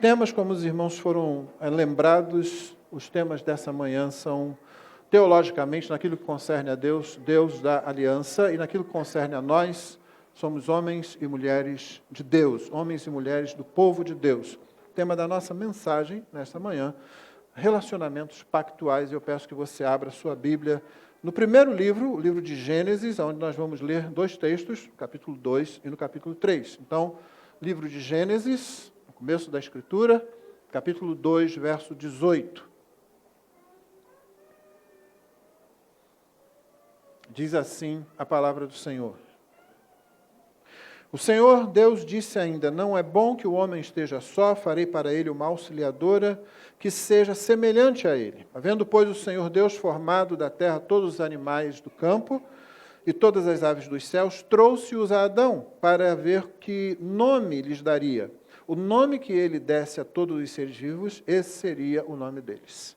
temas, como os irmãos foram lembrados, os temas dessa manhã são, teologicamente, naquilo que concerne a Deus, Deus da aliança, e naquilo que concerne a nós, somos homens e mulheres de Deus, homens e mulheres do povo de Deus. O tema da nossa mensagem, nesta manhã, relacionamentos pactuais. Eu peço que você abra sua Bíblia no primeiro livro, o livro de Gênesis, onde nós vamos ler dois textos, no capítulo 2 e no capítulo 3. Então, livro de Gênesis, no começo da Escritura, capítulo 2, verso 18. Diz assim a palavra do Senhor. O Senhor Deus disse ainda: não é bom que o homem esteja só, farei para ele uma auxiliadora que seja semelhante a ele. Havendo, pois, o Senhor Deus formado da terra todos os animais do campo e todas as aves dos céus, trouxe-os a Adão para ver que nome lhes daria. O nome que ele desse a todos os seres vivos, esse seria o nome deles.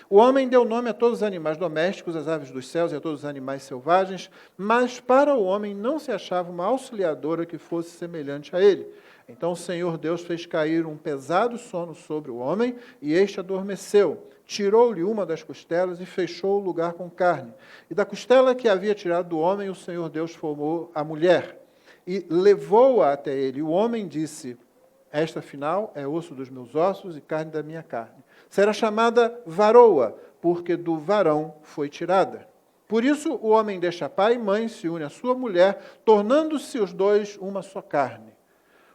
O homem deu nome a todos os animais domésticos, às aves dos céus e a todos os animais selvagens, mas para o homem não se achava uma auxiliadora que fosse semelhante a ele. Então o Senhor Deus fez cair um pesado sono sobre o homem, e este adormeceu. Tirou-lhe uma das costelas e fechou o lugar com carne. E da costela que havia tirado do homem, o Senhor Deus formou a mulher, e levou-a até ele. O homem disse: esta, afinal, é osso dos meus ossos e carne da minha carne. Será chamada varoa, porque do varão foi tirada. Por isso o homem deixa pai e mãe, se une à sua mulher, tornando-se os dois uma só carne.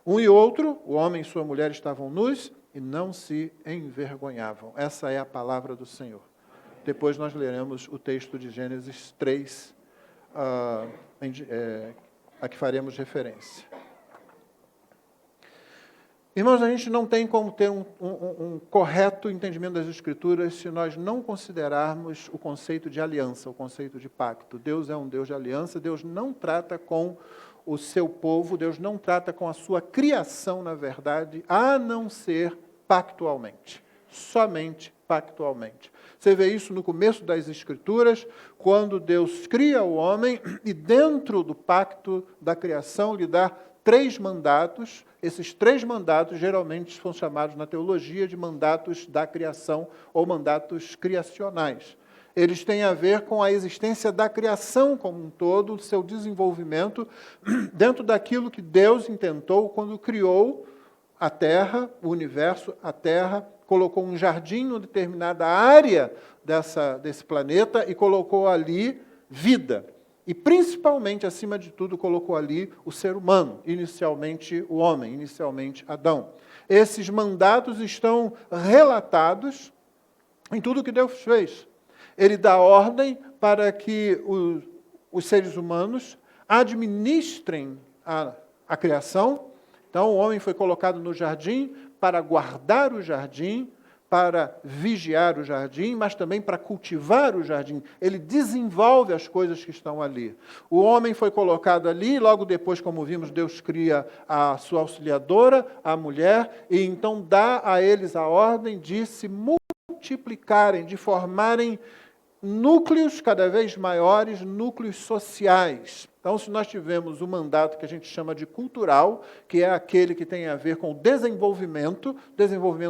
Um e outro, o homem e sua mulher, estavam nus e não se envergonhavam. Essa é a palavra do Senhor. Depois nós leremos o texto de Gênesis 3, a que faremos referência. Irmãos, a gente não tem como ter um correto entendimento das Escrituras se nós não considerarmos o conceito de aliança, o conceito de pacto. Deus é um Deus de aliança, Deus não trata com o seu povo, Deus não trata com a sua criação, na verdade, a não ser pactualmente, somente pactualmente. Você vê isso no começo das Escrituras, quando Deus cria o homem e dentro do pacto da criação lhe dá 3 mandatos. Esses 3 mandatos geralmente são chamados na teologia de mandatos da criação ou mandatos criacionais. Eles têm a ver com a existência da criação como um todo, o seu desenvolvimento dentro daquilo que Deus intentou quando criou a terra, o universo, a terra, colocou um jardim em determinada área desse planeta e colocou ali vida. E, principalmente, acima de tudo, colocou ali o ser humano, inicialmente o homem, inicialmente Adão. Esses mandatos estão relatados em tudo o que Deus fez. Ele dá ordem para que os seres humanos administrem a criação. Então, o homem foi colocado no jardim para guardar o jardim, para vigiar o jardim, mas também para cultivar o jardim. Ele desenvolve as coisas que estão ali. O homem foi colocado ali, logo depois, como vimos, Deus cria a sua auxiliadora, a mulher, e então dá a eles a ordem de se multiplicarem, de formarem núcleos cada vez maiores, núcleos sociais. Então, se nós tivermos o mandato que a gente chama de cultural, que é aquele que tem a ver com o desenvolvimento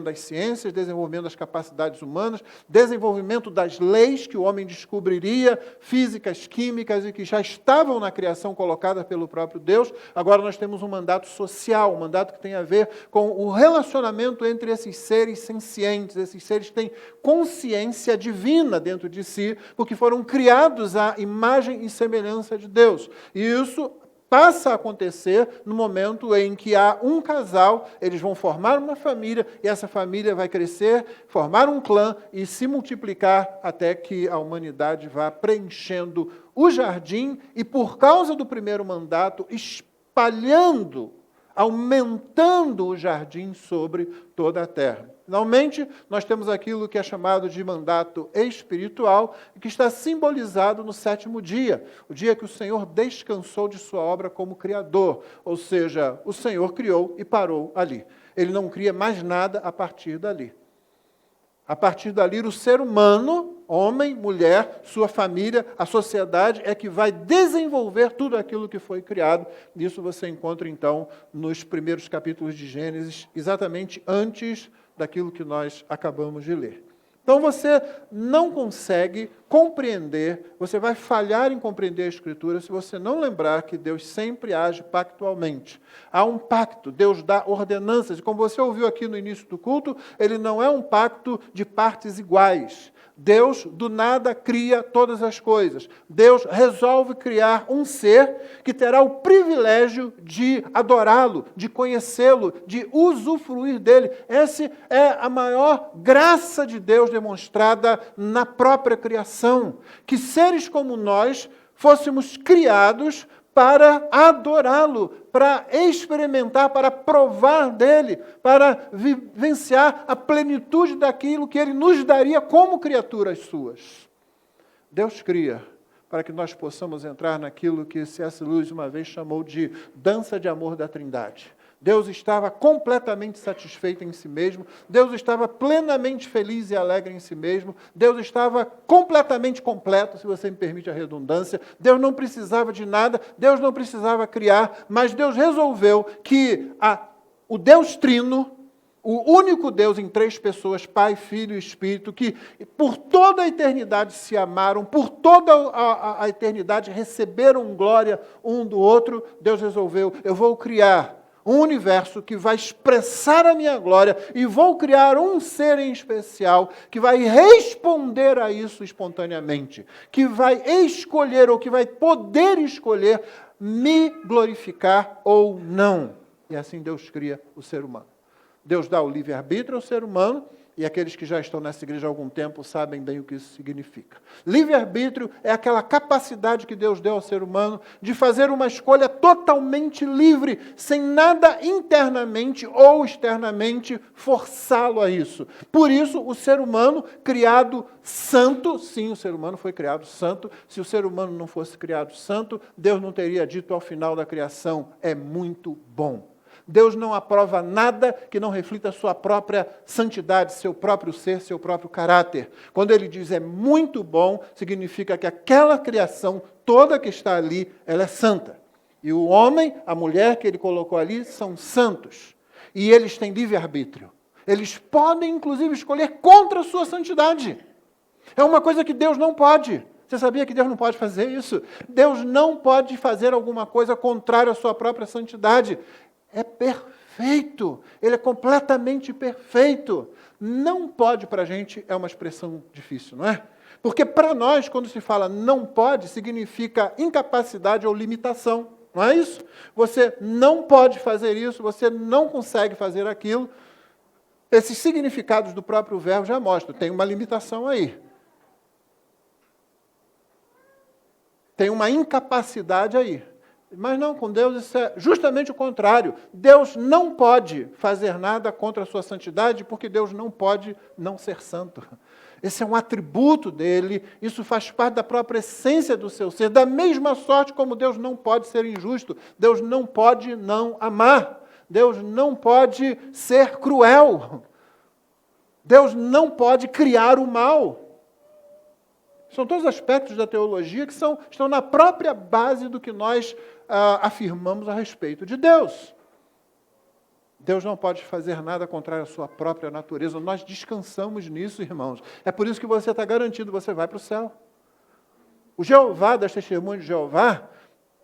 das ciências, desenvolvimento das capacidades humanas, desenvolvimento das leis que o homem descobriria, físicas, químicas, e que já estavam na criação colocadas pelo próprio Deus. Agora nós temos um mandato social, um mandato que tem a ver com o relacionamento entre esses seres sencientes, esses seres que têm consciência divina dentro de si, porque foram criados à imagem e semelhança de Deus. E isso passa a acontecer no momento em que há um casal, eles vão formar uma família, e essa família vai crescer, formar um clã e se multiplicar até que a humanidade vá preenchendo o jardim e, por causa do primeiro mandato, espalhando, aumentando o jardim sobre toda a terra. Finalmente, nós temos aquilo que é chamado de mandato espiritual, que está simbolizado no 7º dia, o dia que o Senhor descansou de sua obra como Criador, ou seja, o Senhor criou e parou ali. Ele não cria mais nada a partir dali. A partir dali, o ser humano, homem, mulher, sua família, a sociedade, é que vai desenvolver tudo aquilo que foi criado. Isso você encontra, então, nos primeiros capítulos de Gênesis, exatamente antes daquilo que nós acabamos de ler. Então você não consegue compreender, você vai falhar em compreender a Escritura se você não lembrar que Deus sempre age pactualmente. Há um pacto, Deus dá ordenanças, e como você ouviu aqui no início do culto, ele não é um pacto de partes iguais. Deus, do nada, cria todas as coisas. Deus resolve criar um ser que terá o privilégio de adorá-lo, de conhecê-lo, de usufruir dele. Essa é a maior graça de Deus demonstrada na própria criação. Que seres como nós fôssemos criados para adorá-lo, para experimentar, para provar dele, para vivenciar a plenitude daquilo que ele nos daria como criaturas suas. Deus cria para que nós possamos entrar naquilo que C.S. Lewis uma vez chamou de dança de amor da Trindade. Deus estava completamente satisfeito em si mesmo, Deus estava plenamente feliz e alegre em si mesmo, Deus estava completamente completo, se você me permite a redundância, Deus não precisava de nada, Deus não precisava criar, mas Deus resolveu que o Deus Trino, o único Deus em três pessoas, Pai, Filho e Espírito, que por toda a eternidade se amaram, por toda a eternidade receberam glória um do outro, Deus resolveu, eu vou criar um universo que vai expressar a minha glória e vou criar um ser em especial que vai responder a isso espontaneamente, que vai escolher ou que vai poder escolher me glorificar ou não. E assim Deus cria o ser humano. Deus dá o livre-arbítrio ao ser humano, e aqueles que já estão nessa igreja há algum tempo sabem bem o que isso significa. Livre-arbítrio é aquela capacidade que Deus deu ao ser humano de fazer uma escolha totalmente livre, sem nada internamente ou externamente forçá-lo a isso. Por isso, o ser humano criado santo, sim, o ser humano foi criado santo. Se o ser humano não fosse criado santo, Deus não teria dito ao final da criação, é muito bom. Deus não aprova nada que não reflita a sua própria santidade, seu próprio ser, seu próprio caráter. Quando ele diz é muito bom, significa que aquela criação toda que está ali, ela é santa. E o homem, a mulher que ele colocou ali, são santos. E eles têm livre-arbítrio. Eles podem, inclusive, escolher contra a sua santidade. É uma coisa que Deus não pode. Você sabia que Deus não pode fazer isso? Deus não pode fazer alguma coisa contrária à sua própria santidade. É perfeito, ele é completamente perfeito. Não pode para a gente é uma expressão difícil, não é? Porque para nós, quando se fala não pode, significa incapacidade ou limitação, não é isso? Você não pode fazer isso, você não consegue fazer aquilo. Esses significados do próprio verbo já mostram, tem uma limitação aí. Tem uma incapacidade aí. Mas não, com Deus isso é justamente o contrário. Deus não pode fazer nada contra a sua santidade, porque Deus não pode não ser santo. Esse é um atributo dele, isso faz parte da própria essência do seu ser. Da mesma sorte como Deus não pode ser injusto, Deus não pode não amar, Deus não pode ser cruel, Deus não pode criar o mal. São todos aspectos da teologia que estão na própria base do que nós afirmamos a respeito de Deus. Deus não pode fazer nada contrário à sua própria natureza. Nós descansamos nisso, irmãos. É por isso que você está garantido, você vai para o céu. O Jeová, das Testemunhas de Jeová,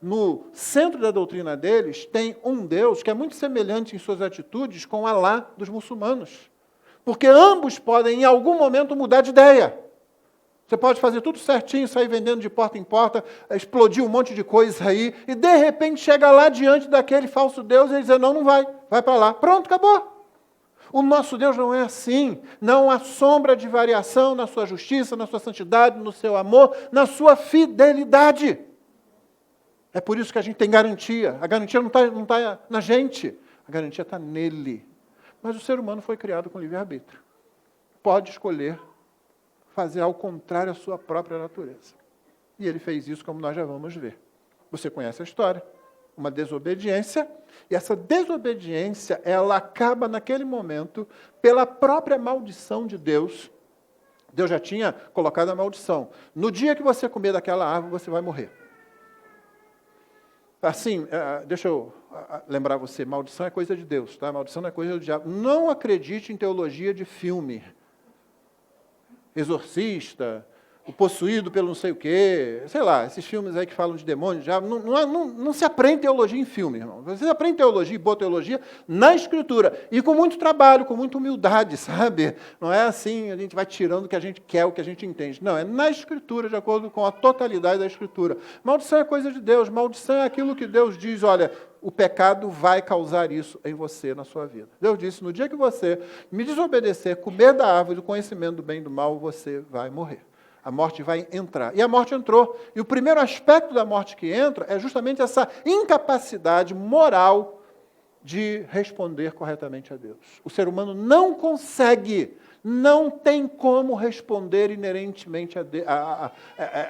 no centro da doutrina deles, tem um Deus que é muito semelhante em suas atitudes com Alá dos muçulmanos. Porque ambos podem, em algum momento, mudar de ideia. Você pode fazer tudo certinho, sair vendendo de porta em porta, explodir um monte de coisa aí, e de repente chega lá diante daquele falso Deus e ele diz, não vai para lá. Pronto, acabou. O nosso Deus não é assim. Não há sombra de variação na sua justiça, na sua santidade, no seu amor, na sua fidelidade. É por isso que a gente tem garantia. A garantia não está na gente, a garantia está nele. Mas o ser humano foi criado com livre-arbítrio. Pode escolher fazer ao contrário à sua própria natureza. E ele fez isso, como nós já vamos ver. Você conhece a história. Uma desobediência, e essa desobediência, ela acaba naquele momento, pela própria maldição de Deus, Deus já tinha colocado a maldição. No dia que você comer daquela árvore, você vai morrer. Assim, deixa eu lembrar você, maldição é coisa de Deus, tá? Maldição não é coisa do diabo. Não acredite em teologia de filme. Exorcista, o possuído pelo não sei o quê, sei lá, esses filmes aí que falam de demônio, diabo, não se aprende teologia em filme, irmão. Você aprende teologia e boa teologia na Escritura, e com muito trabalho, com muita humildade, sabe? Não é assim, a gente vai tirando o que a gente quer, o que a gente entende. Não, é na Escritura, de acordo com a totalidade da Escritura. Maldição é coisa de Deus, maldição é aquilo que Deus diz, olha, o pecado vai causar isso em você, na sua vida. Deus disse, no dia que você me desobedecer, comer da árvore do conhecimento do bem e do mal, você vai morrer. A morte vai entrar. E a morte entrou. E o primeiro aspecto da morte que entra é justamente essa incapacidade moral de responder corretamente a Deus. O ser humano não consegue, não tem como responder inerentemente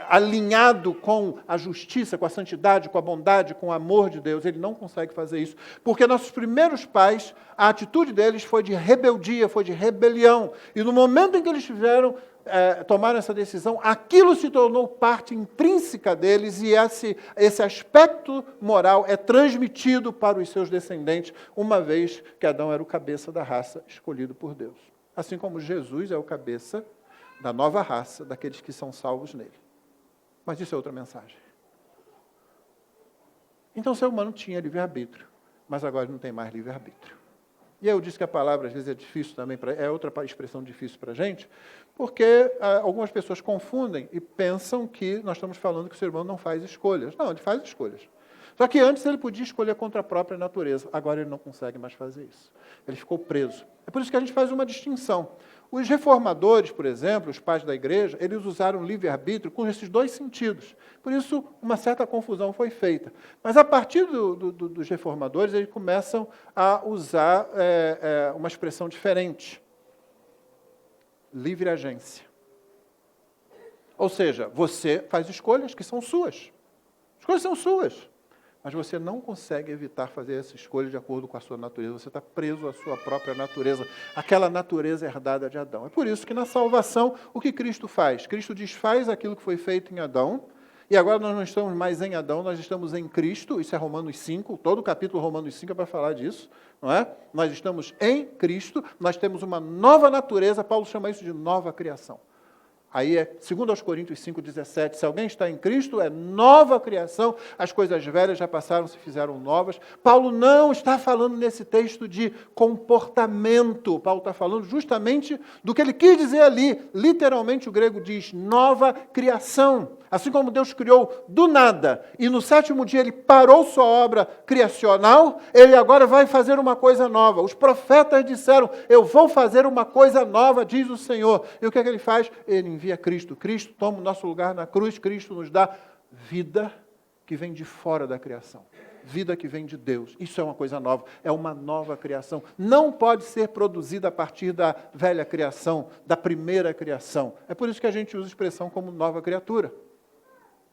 alinhado com a justiça, com a santidade, com a bondade, com o amor de Deus. Ele não consegue fazer isso. Porque nossos primeiros pais, a atitude deles foi de rebeldia, foi de rebelião. E no momento em que eles tomaram essa decisão, aquilo se tornou parte intrínseca deles e esse aspecto moral é transmitido para os seus descendentes, uma vez que Adão era o cabeça da raça escolhido por Deus. Assim como Jesus é o cabeça da nova raça, daqueles que são salvos nele. Mas isso é outra mensagem. Então o ser humano tinha livre-arbítrio, mas agora não tem mais livre-arbítrio. E eu disse que a palavra, às vezes, é difícil também, é outra expressão difícil para a gente, porque algumas pessoas confundem e pensam que nós estamos falando que o ser humano não faz escolhas. Não, ele faz escolhas. Só que antes ele podia escolher contra a própria natureza. Agora ele não consegue mais fazer isso. Ele ficou preso. É por isso que a gente faz uma distinção. Os reformadores, por exemplo, os pais da igreja, eles usaram livre-arbítrio com esses dois sentidos. Por isso, uma certa confusão foi feita. Mas, a partir dos reformadores, eles começam a usar uma expressão diferente. Livre agência. Ou seja, você faz escolhas que são suas. As escolhas são suas. Mas você não consegue evitar fazer essa escolha de acordo com a sua natureza. Você está preso à sua própria natureza, aquela natureza herdada de Adão. É por isso que na salvação, o que Cristo faz? Cristo desfaz aquilo que foi feito em Adão, e agora nós não estamos mais em Adão, nós estamos em Cristo. Isso é Romanos 5, todo o capítulo Romanos 5 é para falar disso, não é? Nós estamos em Cristo, nós temos uma nova natureza, Paulo chama isso de nova criação. Aí é 2 Coríntios 5,17, se alguém está em Cristo, é nova criação, as coisas velhas já passaram, se fizeram novas. Paulo não está falando nesse texto de comportamento, Paulo está falando justamente do que ele quis dizer ali. Literalmente o grego diz nova criação. Assim como Deus criou do nada, e no 7º dia ele parou sua obra criacional, ele agora vai fazer uma coisa nova. Os profetas disseram, eu vou fazer uma coisa nova, diz o Senhor. E o que é que ele faz? Ele envia Cristo. Cristo toma o nosso lugar na cruz, Cristo nos dá vida que vem de fora da criação. Vida que vem de Deus. Isso é uma coisa nova, é uma nova criação. Não pode ser produzida a partir da velha criação, da primeira criação. É por isso que a gente usa a expressão como nova criatura.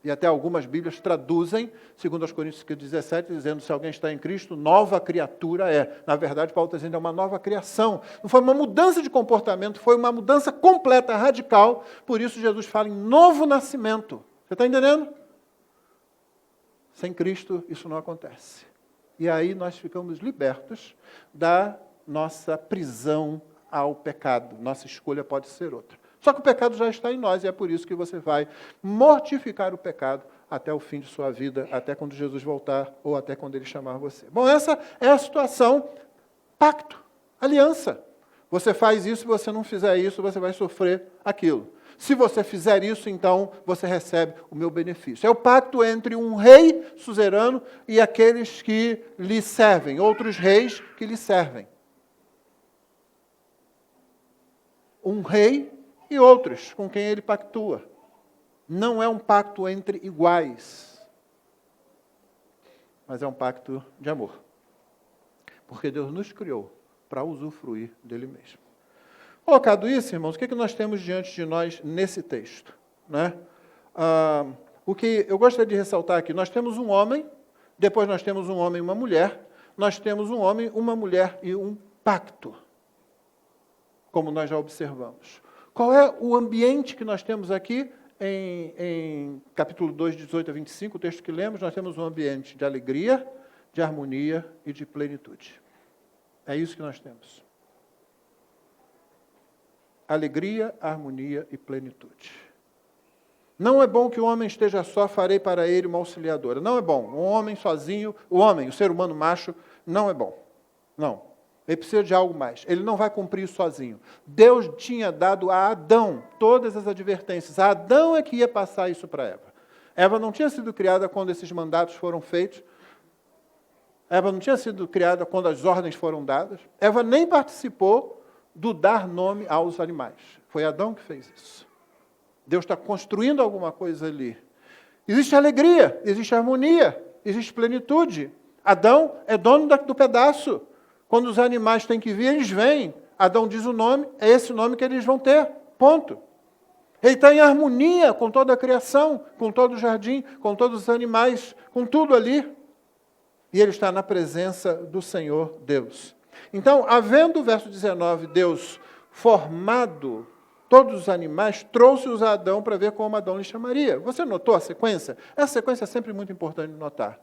E até algumas Bíblias traduzem, segundo aos Coríntios 17, dizendo, se alguém está em Cristo, nova criatura é. Na verdade, Paulo está dizendo, é uma nova criação. Não foi uma mudança de comportamento, foi uma mudança completa, radical. Por isso, Jesus fala em novo nascimento. Você está entendendo? Sem Cristo, isso não acontece. E aí nós ficamos libertos da nossa prisão ao pecado. Nossa escolha pode ser outra. Só que o pecado já está em nós e é por isso que você vai mortificar o pecado até o fim de sua vida, até quando Jesus voltar ou até quando ele chamar você. Bom, essa é a situação, pacto, aliança. Você faz isso, se você não fizer isso, você vai sofrer aquilo. Se você fizer isso, então você recebe o meu benefício. É o pacto entre um rei suzerano e aqueles que lhe servem, outros reis que lhe servem. Um rei e outros com quem ele pactua. Não é um pacto entre iguais, mas é um pacto de amor. Porque Deus nos criou para usufruir dele mesmo. Colocado isso, irmãos, o que nós temos diante de nós nesse texto? Né? O que eu gostaria de ressaltar aqui, nós temos um homem, depois nós temos um homem e uma mulher, nós temos um homem, uma mulher e um pacto, como nós já observamos. Qual é o ambiente que nós temos aqui? Em capítulo 2, 18 a 25, o texto que lemos, nós temos um ambiente de alegria, de harmonia e de plenitude. É isso que nós temos. Alegria, harmonia e plenitude. Não é bom que o homem esteja só, farei para ele uma auxiliadora. Não é bom. Um homem sozinho, o ser humano macho, não é bom. Não. Ele precisa de algo mais. Ele não vai cumprir isso sozinho. Deus tinha dado a Adão todas as advertências. A Adão é que ia passar isso para Eva. Eva não tinha sido criada quando esses mandatos foram feitos. Eva não tinha sido criada quando as ordens foram dadas. Eva nem participou do dar nome aos animais. Foi Adão que fez isso. Deus está construindo alguma coisa ali. Existe alegria, existe harmonia, existe plenitude. Adão é dono do pedaço. Quando os animais têm que vir, eles vêm. Adão diz o nome, é esse o nome que eles vão ter. Ponto. Ele está em harmonia com toda a criação, com todo o jardim, com todos os animais, com tudo ali. E ele está na presença do Senhor Deus. Então, havendo, verso 19, Deus formado todos os animais, trouxe-os a Adão para ver como Adão lhe chamaria. Você notou a sequência? Essa sequência é sempre muito importante de notar.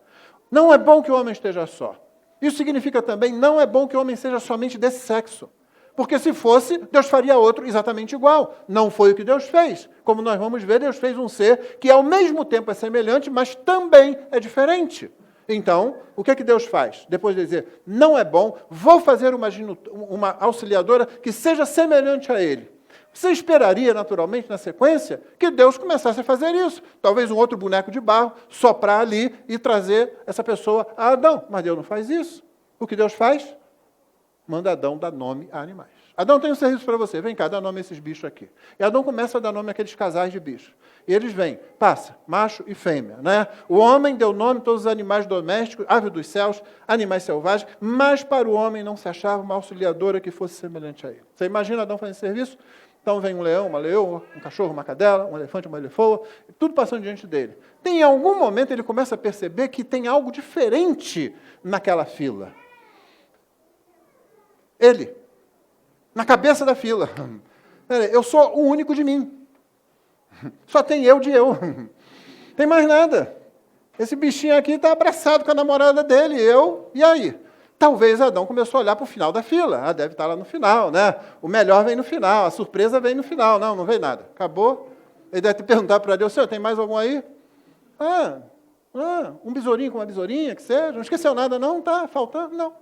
Não é bom que o homem esteja só. Isso significa também, não é bom que o homem seja somente desse sexo. Porque se fosse, Deus faria outro exatamente igual. Não foi o que Deus fez. Como nós vamos ver, Deus fez um ser que ao mesmo tempo é semelhante, mas também é diferente. Então, o que é que Deus faz? Depois de dizer, não é bom, vou fazer uma auxiliadora que seja semelhante a ele. Você esperaria, naturalmente, na sequência, que Deus começasse a fazer isso. Talvez um outro boneco de barro, soprar ali e trazer essa pessoa a Adão. Mas Deus não faz isso. O que Deus faz? Manda Adão dar nome a animais. Adão tem um serviço para você. Vem cá, dá nome a esses bichos aqui. E Adão começa a dar nome àqueles casais de bichos. E eles vêm, passa, macho e fêmea. Né? O homem deu nome a todos os animais domésticos, aves dos céus, animais selvagens, mas para o homem não se achava uma auxiliadora que fosse semelhante a ele. Você imagina Adão fazendo serviço? Então vem um leão, uma leoa, um cachorro, uma cadela, um elefante, uma elefoa, tudo passando diante dele. Em algum momento ele começa a perceber que tem algo diferente naquela fila. Ele, na cabeça da fila. Eu sou o único de mim. Só tem eu de eu. Tem mais nada. Esse bichinho aqui está abraçado com a namorada dele, e aí? Talvez Adão começou a olhar para o final da fila. Deve estar lá no final, né? O melhor vem no final, a surpresa vem no final. Não veio nada. Acabou. Ele deve te perguntar para Deus, Senhor, tem mais algum aí? Um besourinho com uma besourinha, que seja. Não esqueceu nada, não? Está faltando? Não.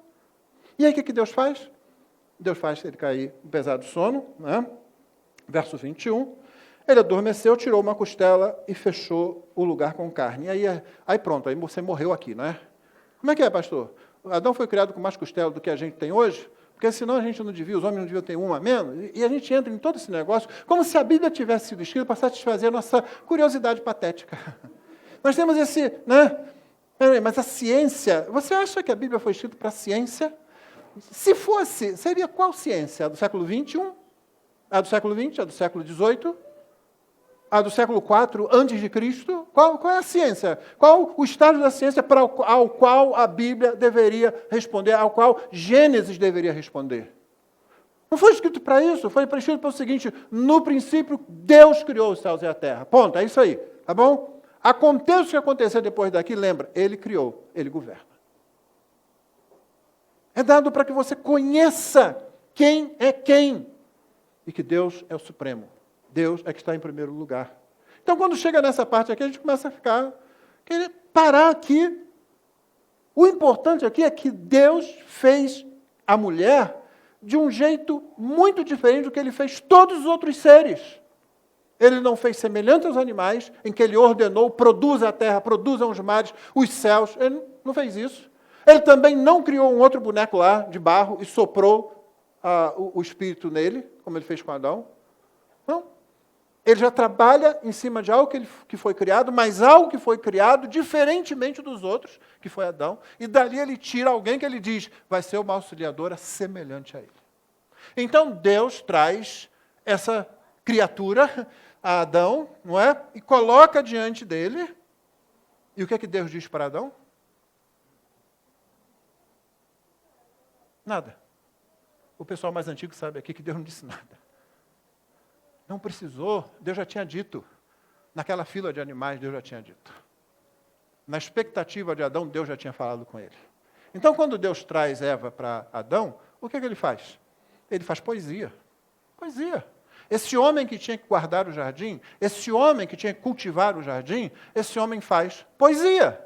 E aí o que Deus faz? Deus faz ele cair em pesado sono, né? Verso 21. Ele adormeceu, tirou uma costela e fechou o lugar com carne. Aí pronto, aí você morreu aqui, não é? Como é que é, pastor? Adão foi criado com mais costela do que a gente tem hoje? Porque senão a gente não devia, os homens não deviam ter uma a menos. E a gente entra em todo esse negócio como se a Bíblia tivesse sido escrita para satisfazer a nossa curiosidade patética. Nós temos esse, né? Mas a ciência, você acha que a Bíblia foi escrita para a ciência? Se fosse, seria qual ciência? A do século XXI? A do século XX? A do século XVIII? A do século IV antes de Cristo? Qual é a ciência? Qual o estágio da ciência ao qual a Bíblia deveria responder, ao qual Gênesis deveria responder? Não foi escrito para isso, foi escrito para o seguinte, no princípio, Deus criou os céus e a terra. Ponto, é isso aí, tá bom? Aconteça o que acontecer depois daqui, lembra, Ele criou, Ele governa. É dado para que você conheça quem é quem e que Deus é o Supremo. Deus é que está em primeiro lugar. Então, quando chega nessa parte aqui, a gente começa a querer parar aqui. O importante aqui é que Deus fez a mulher de um jeito muito diferente do que Ele fez todos os outros seres. Ele não fez semelhante aos animais, em que Ele ordenou, produza a terra, produzam os mares, os céus. Ele não fez isso. Ele também não criou um outro boneco lá, de barro, e soprou o espírito nele, como Ele fez com Adão. Não. Ele já trabalha em cima de algo que foi criado, mas algo que foi criado diferentemente dos outros, que foi Adão. E dali ele tira alguém que ele diz, vai ser uma auxiliadora semelhante a ele. Então Deus traz essa criatura a Adão, não é? E coloca diante dele. E o que é que Deus diz para Adão? Nada. O pessoal mais antigo sabe aqui que Deus não disse nada. Não precisou, Deus já tinha dito. Naquela fila de animais, Deus já tinha dito. Na expectativa de Adão, Deus já tinha falado com ele. Então, quando Deus traz Eva para Adão, o que ele faz? Ele faz poesia. Poesia. Esse homem que tinha que guardar o jardim, esse homem que tinha que cultivar o jardim, esse homem faz poesia.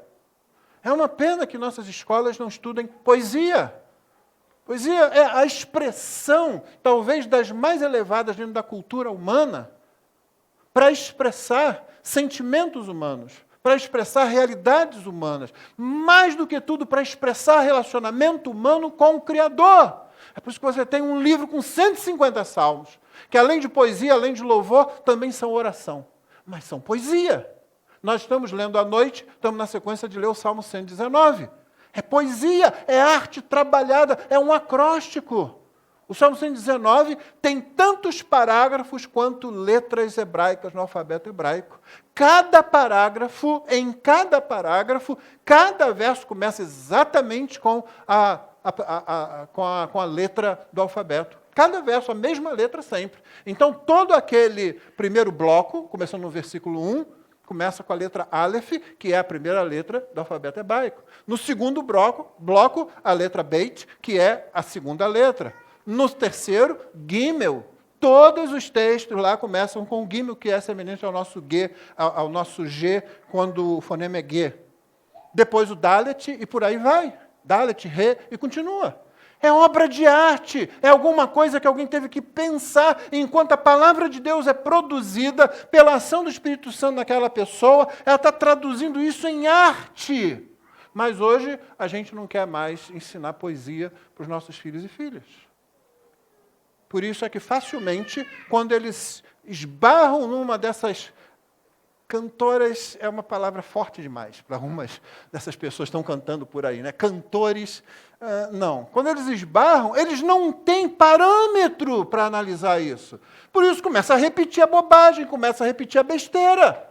É uma pena que nossas escolas não estudem poesia. Poesia é a expressão, talvez, das mais elevadas dentro da cultura humana, para expressar sentimentos humanos, para expressar realidades humanas, mais do que tudo para expressar relacionamento humano com o Criador. É por isso que você tem um livro com 150 salmos, que além de poesia, além de louvor, também são oração. Mas são poesia. Nós estamos lendo à noite, estamos na sequência de ler o Salmo 119. É poesia, é arte trabalhada, é um acróstico. O Salmo 119 tem tantos parágrafos quanto letras hebraicas no alfabeto hebraico. Cada parágrafo, cada verso começa exatamente com a letra do alfabeto. Cada verso, a mesma letra sempre. Então, todo aquele primeiro bloco, começando no versículo 1, começa com a letra Aleph, que é a primeira letra do alfabeto hebraico. No segundo bloco, a letra Beit, que é a segunda letra. No terceiro, Gimel. Todos os textos lá começam com o Gimel, que é semelhante ao nosso G, quando o fonema é G. Depois o Dalet, e por aí vai. Dalet, Re, e continua. É obra de arte, é alguma coisa que alguém teve que pensar, enquanto a palavra de Deus é produzida pela ação do Espírito Santo naquela pessoa, ela está traduzindo isso em arte. Mas hoje a gente não quer mais ensinar poesia para os nossos filhos e filhas. Por isso é que facilmente, quando eles esbarram numa dessas cantoras, é uma palavra forte demais para algumas dessas pessoas que estão cantando por aí, né? Cantores, não. Quando eles esbarram, eles não têm parâmetro para analisar isso. Por isso começa a repetir a bobagem, começa a repetir a besteira.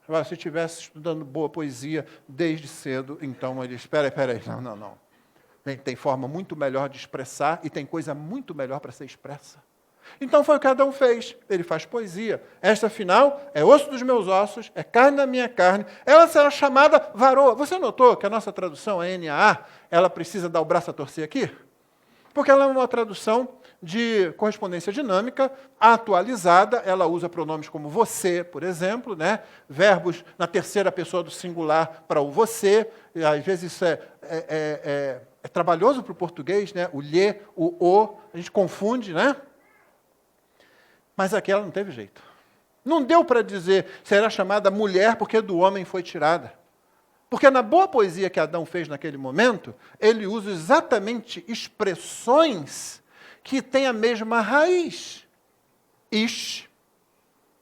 Agora, se estivesse estudando boa poesia desde cedo, então ele, espera aí, não. Tem forma muito melhor de expressar e tem coisa muito melhor para ser expressa. Então foi o que Adão fez. Ele faz poesia. Esta, afinal, é osso dos meus ossos, é carne da minha carne. Ela será chamada varoa. Você notou que a nossa tradução, a NAA, ela precisa dar o braço a torcer aqui? Porque ela é uma tradução de correspondência dinâmica, atualizada. Ela usa pronomes como você, por exemplo, né? Verbos na terceira pessoa do singular para o você. E, às vezes isso é trabalhoso para o português, né? O lhe, o, a gente confunde, né? Mas aqui ela não teve jeito. Não deu para dizer será chamada mulher porque do homem foi tirada. Porque na boa poesia que Adão fez naquele momento, ele usa exatamente expressões que têm a mesma raiz. Ish.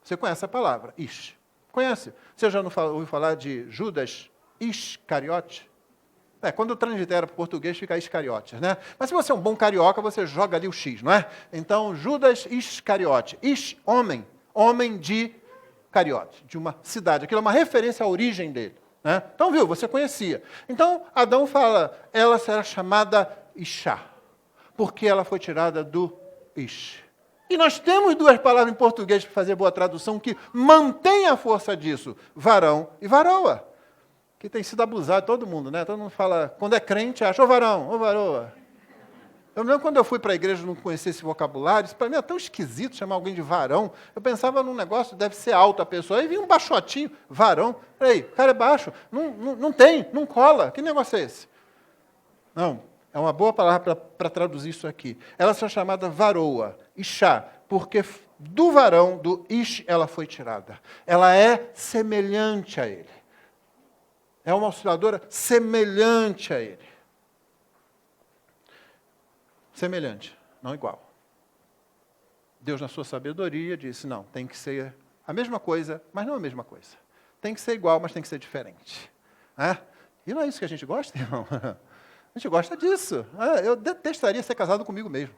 Você conhece a palavra? Ish. Conhece? Você já não ouviu falar de Judas Iscariote? Quando translitera para o português fica Iscariotes, né? Mas se você é um bom carioca, você joga ali o X, não é? Então, Judas Iscariote. Homem de Cariote, de uma cidade. Aquilo é uma referência à origem dele. Né? Então, viu, você conhecia. Então, Adão fala, ela será chamada Ishá, porque ela foi tirada do Ish. E nós temos duas palavras em português para fazer boa tradução que mantém a força disso, varão e varoa. Que tem sido abusado todo mundo, né? Todo mundo fala, quando é crente, acha, ô varão, ô varoa. Eu me lembro quando eu fui para a igreja e não conhecia esse vocabulário, isso para mim é tão esquisito chamar alguém de varão. Eu pensava num negócio, deve ser alto a pessoa. Aí vinha um baixotinho, varão. Peraí, o cara é baixo, não cola. Que negócio é esse? Não, é uma boa palavra para traduzir isso aqui. Ela será chamada varoa, Ishá, porque do varão, do Ish, ela foi tirada. Ela é semelhante a ele. É uma osciladora semelhante a ele. Semelhante, não igual. Deus, na sua sabedoria, disse, não, tem que ser a mesma coisa, mas não a mesma coisa. Tem que ser igual, mas tem que ser diferente. E não é isso que a gente gosta, irmão? A gente gosta disso. Eu detestaria ser casado comigo mesmo.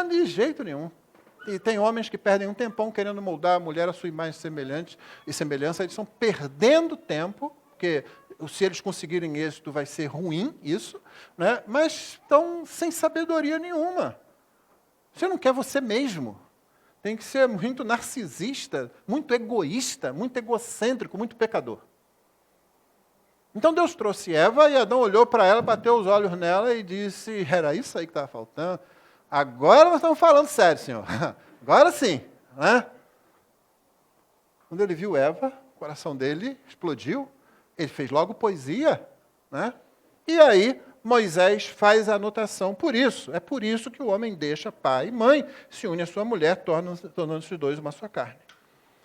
De jeito nenhum. E tem homens que perdem um tempão querendo moldar a mulher à sua imagem e semelhança, eles estão perdendo tempo, porque se eles conseguirem êxito vai ser ruim isso, né? Mas estão sem sabedoria nenhuma. Você não quer você mesmo. tem que ser muito narcisista, muito egoísta, muito egocêntrico, muito pecador. Então Deus trouxe Eva e Adão olhou para ela, bateu os olhos nela e disse, era isso aí que estava faltando? Agora nós estamos falando sério, Senhor. Agora sim. Né? Quando ele viu Eva, o coração dele explodiu. Ele fez logo poesia. Né? E aí Moisés faz a anotação por isso. É por isso que o homem deixa pai e mãe, se une à sua mulher, tornando-se dois uma só carne.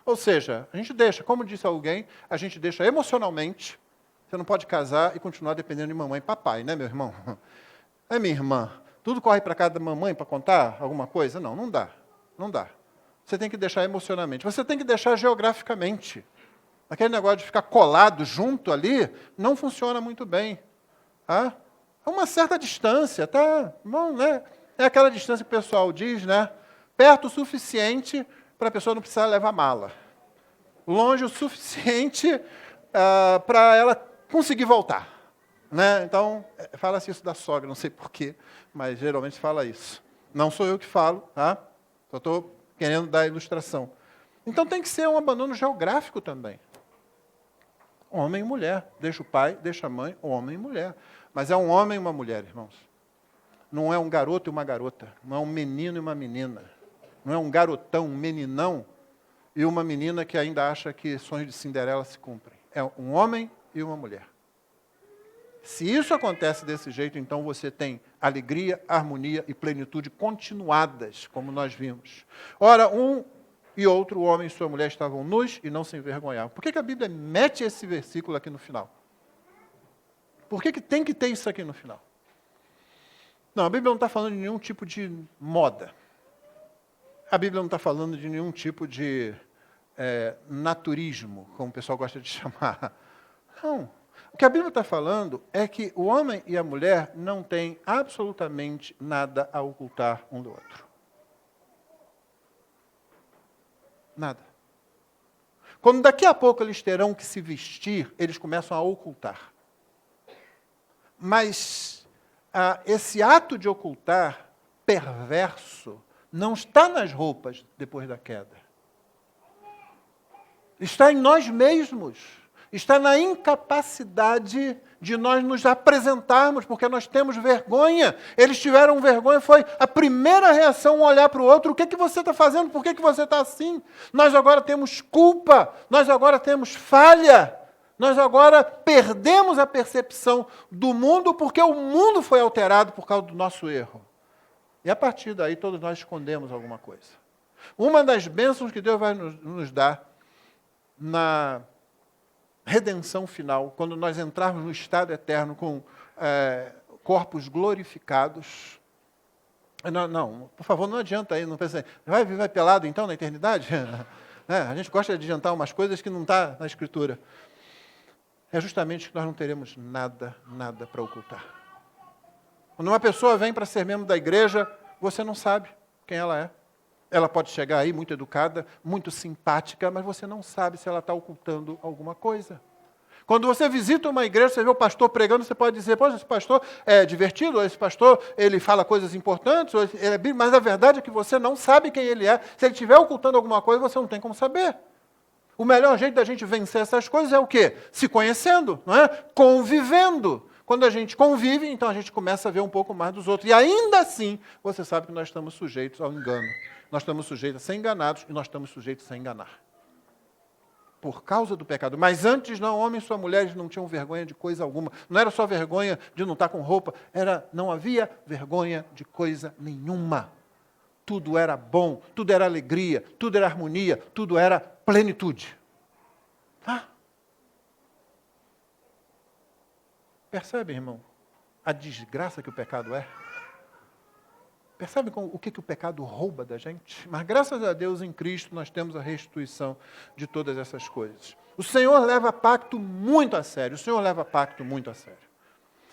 Ou seja, a gente deixa, como disse alguém, a gente deixa emocionalmente. Você não pode casar e continuar dependendo de mamãe e papai, né, meu irmão? É minha irmã. Tudo corre para casa da mamãe para contar alguma coisa? Não, não dá. Não dá. Você tem que deixar emocionalmente. Você tem que deixar geograficamente. Aquele negócio de ficar colado junto ali não funciona muito bem. Tá? A uma certa distância, tá bom, né? É aquela distância que o pessoal diz, né? Perto o suficiente para a pessoa não precisar levar mala. Longe o suficiente para ela conseguir voltar. Né? Então, fala-se isso da sogra, não sei porquê, mas geralmente fala isso. Não sou eu que falo, tá? Só estou querendo dar a ilustração. Então tem que ser um abandono geográfico também. Homem e mulher. Deixa o pai, deixa a mãe, homem e mulher. Mas é um homem e uma mulher, irmãos. Não é um garoto e uma garota. Não é um menino e uma menina. Não é um garotão, um meninão e uma menina que ainda acha que sonhos de Cinderela se cumprem. É um homem e uma mulher. Se isso acontece desse jeito, então você tem alegria, harmonia e plenitude continuadas, como nós vimos. Ora, um e outro, o homem e sua mulher, estavam nus e não se envergonhavam. Por que a Bíblia mete esse versículo aqui no final? Por que tem que ter isso aqui no final? Não, a Bíblia não está falando de nenhum tipo de moda. A Bíblia não está falando de nenhum tipo de naturismo, como o pessoal gosta de chamar. Não. O que a Bíblia está falando é que o homem e a mulher não têm absolutamente nada a ocultar um do outro. Nada. Quando daqui a pouco eles terão que se vestir, eles começam a ocultar. Mas esse ato de ocultar perverso não está nas roupas depois da queda. Está em nós mesmos. Está na incapacidade de nós nos apresentarmos, porque nós temos vergonha. Eles tiveram vergonha, foi a primeira reação, um olhar para o outro. O que você está fazendo? Por que você está assim? Nós agora temos culpa, nós agora temos falha. Nós agora perdemos a percepção do mundo, porque o mundo foi alterado por causa do nosso erro. E a partir daí, todos nós escondemos alguma coisa. Uma das bênçãos que Deus vai nos dar na redenção final, quando nós entrarmos no estado eterno com corpos glorificados. Não, por favor, não adianta aí, não pense, vai pelado então na eternidade? A gente gosta de adiantar umas coisas que não está na Escritura. É justamente que nós não teremos nada para ocultar. Quando uma pessoa vem para ser membro da igreja, você não sabe quem ela é. Ela pode chegar aí muito educada, muito simpática, mas você não sabe se ela está ocultando alguma coisa. Quando você visita uma igreja, você vê o pastor pregando, você pode dizer, poxa, esse pastor é divertido, ou esse pastor ele fala coisas importantes, ou ele é bíblico, mas a verdade é que você não sabe quem ele é. Se ele estiver ocultando alguma coisa, você não tem como saber. O melhor jeito da gente vencer essas coisas é o quê? Se conhecendo, não é? Convivendo. Quando a gente convive, então a gente começa a ver um pouco mais dos outros. E ainda assim, você sabe que nós estamos sujeitos ao engano. Nós estamos sujeitos a ser enganados e nós estamos sujeitos a enganar. Por causa do pecado. Mas antes, não, homens e suas mulheres não tinham vergonha de coisa alguma. Não era só vergonha de não estar com roupa, não havia vergonha de coisa nenhuma. Tudo era bom, tudo era alegria, tudo era harmonia, tudo era plenitude. Percebe, irmão, a desgraça que o pecado é? Percebe o que o pecado rouba da gente? Mas graças a Deus, em Cristo, nós temos a restituição de todas essas coisas. O Senhor leva pacto muito a sério. O Senhor leva pacto muito a sério.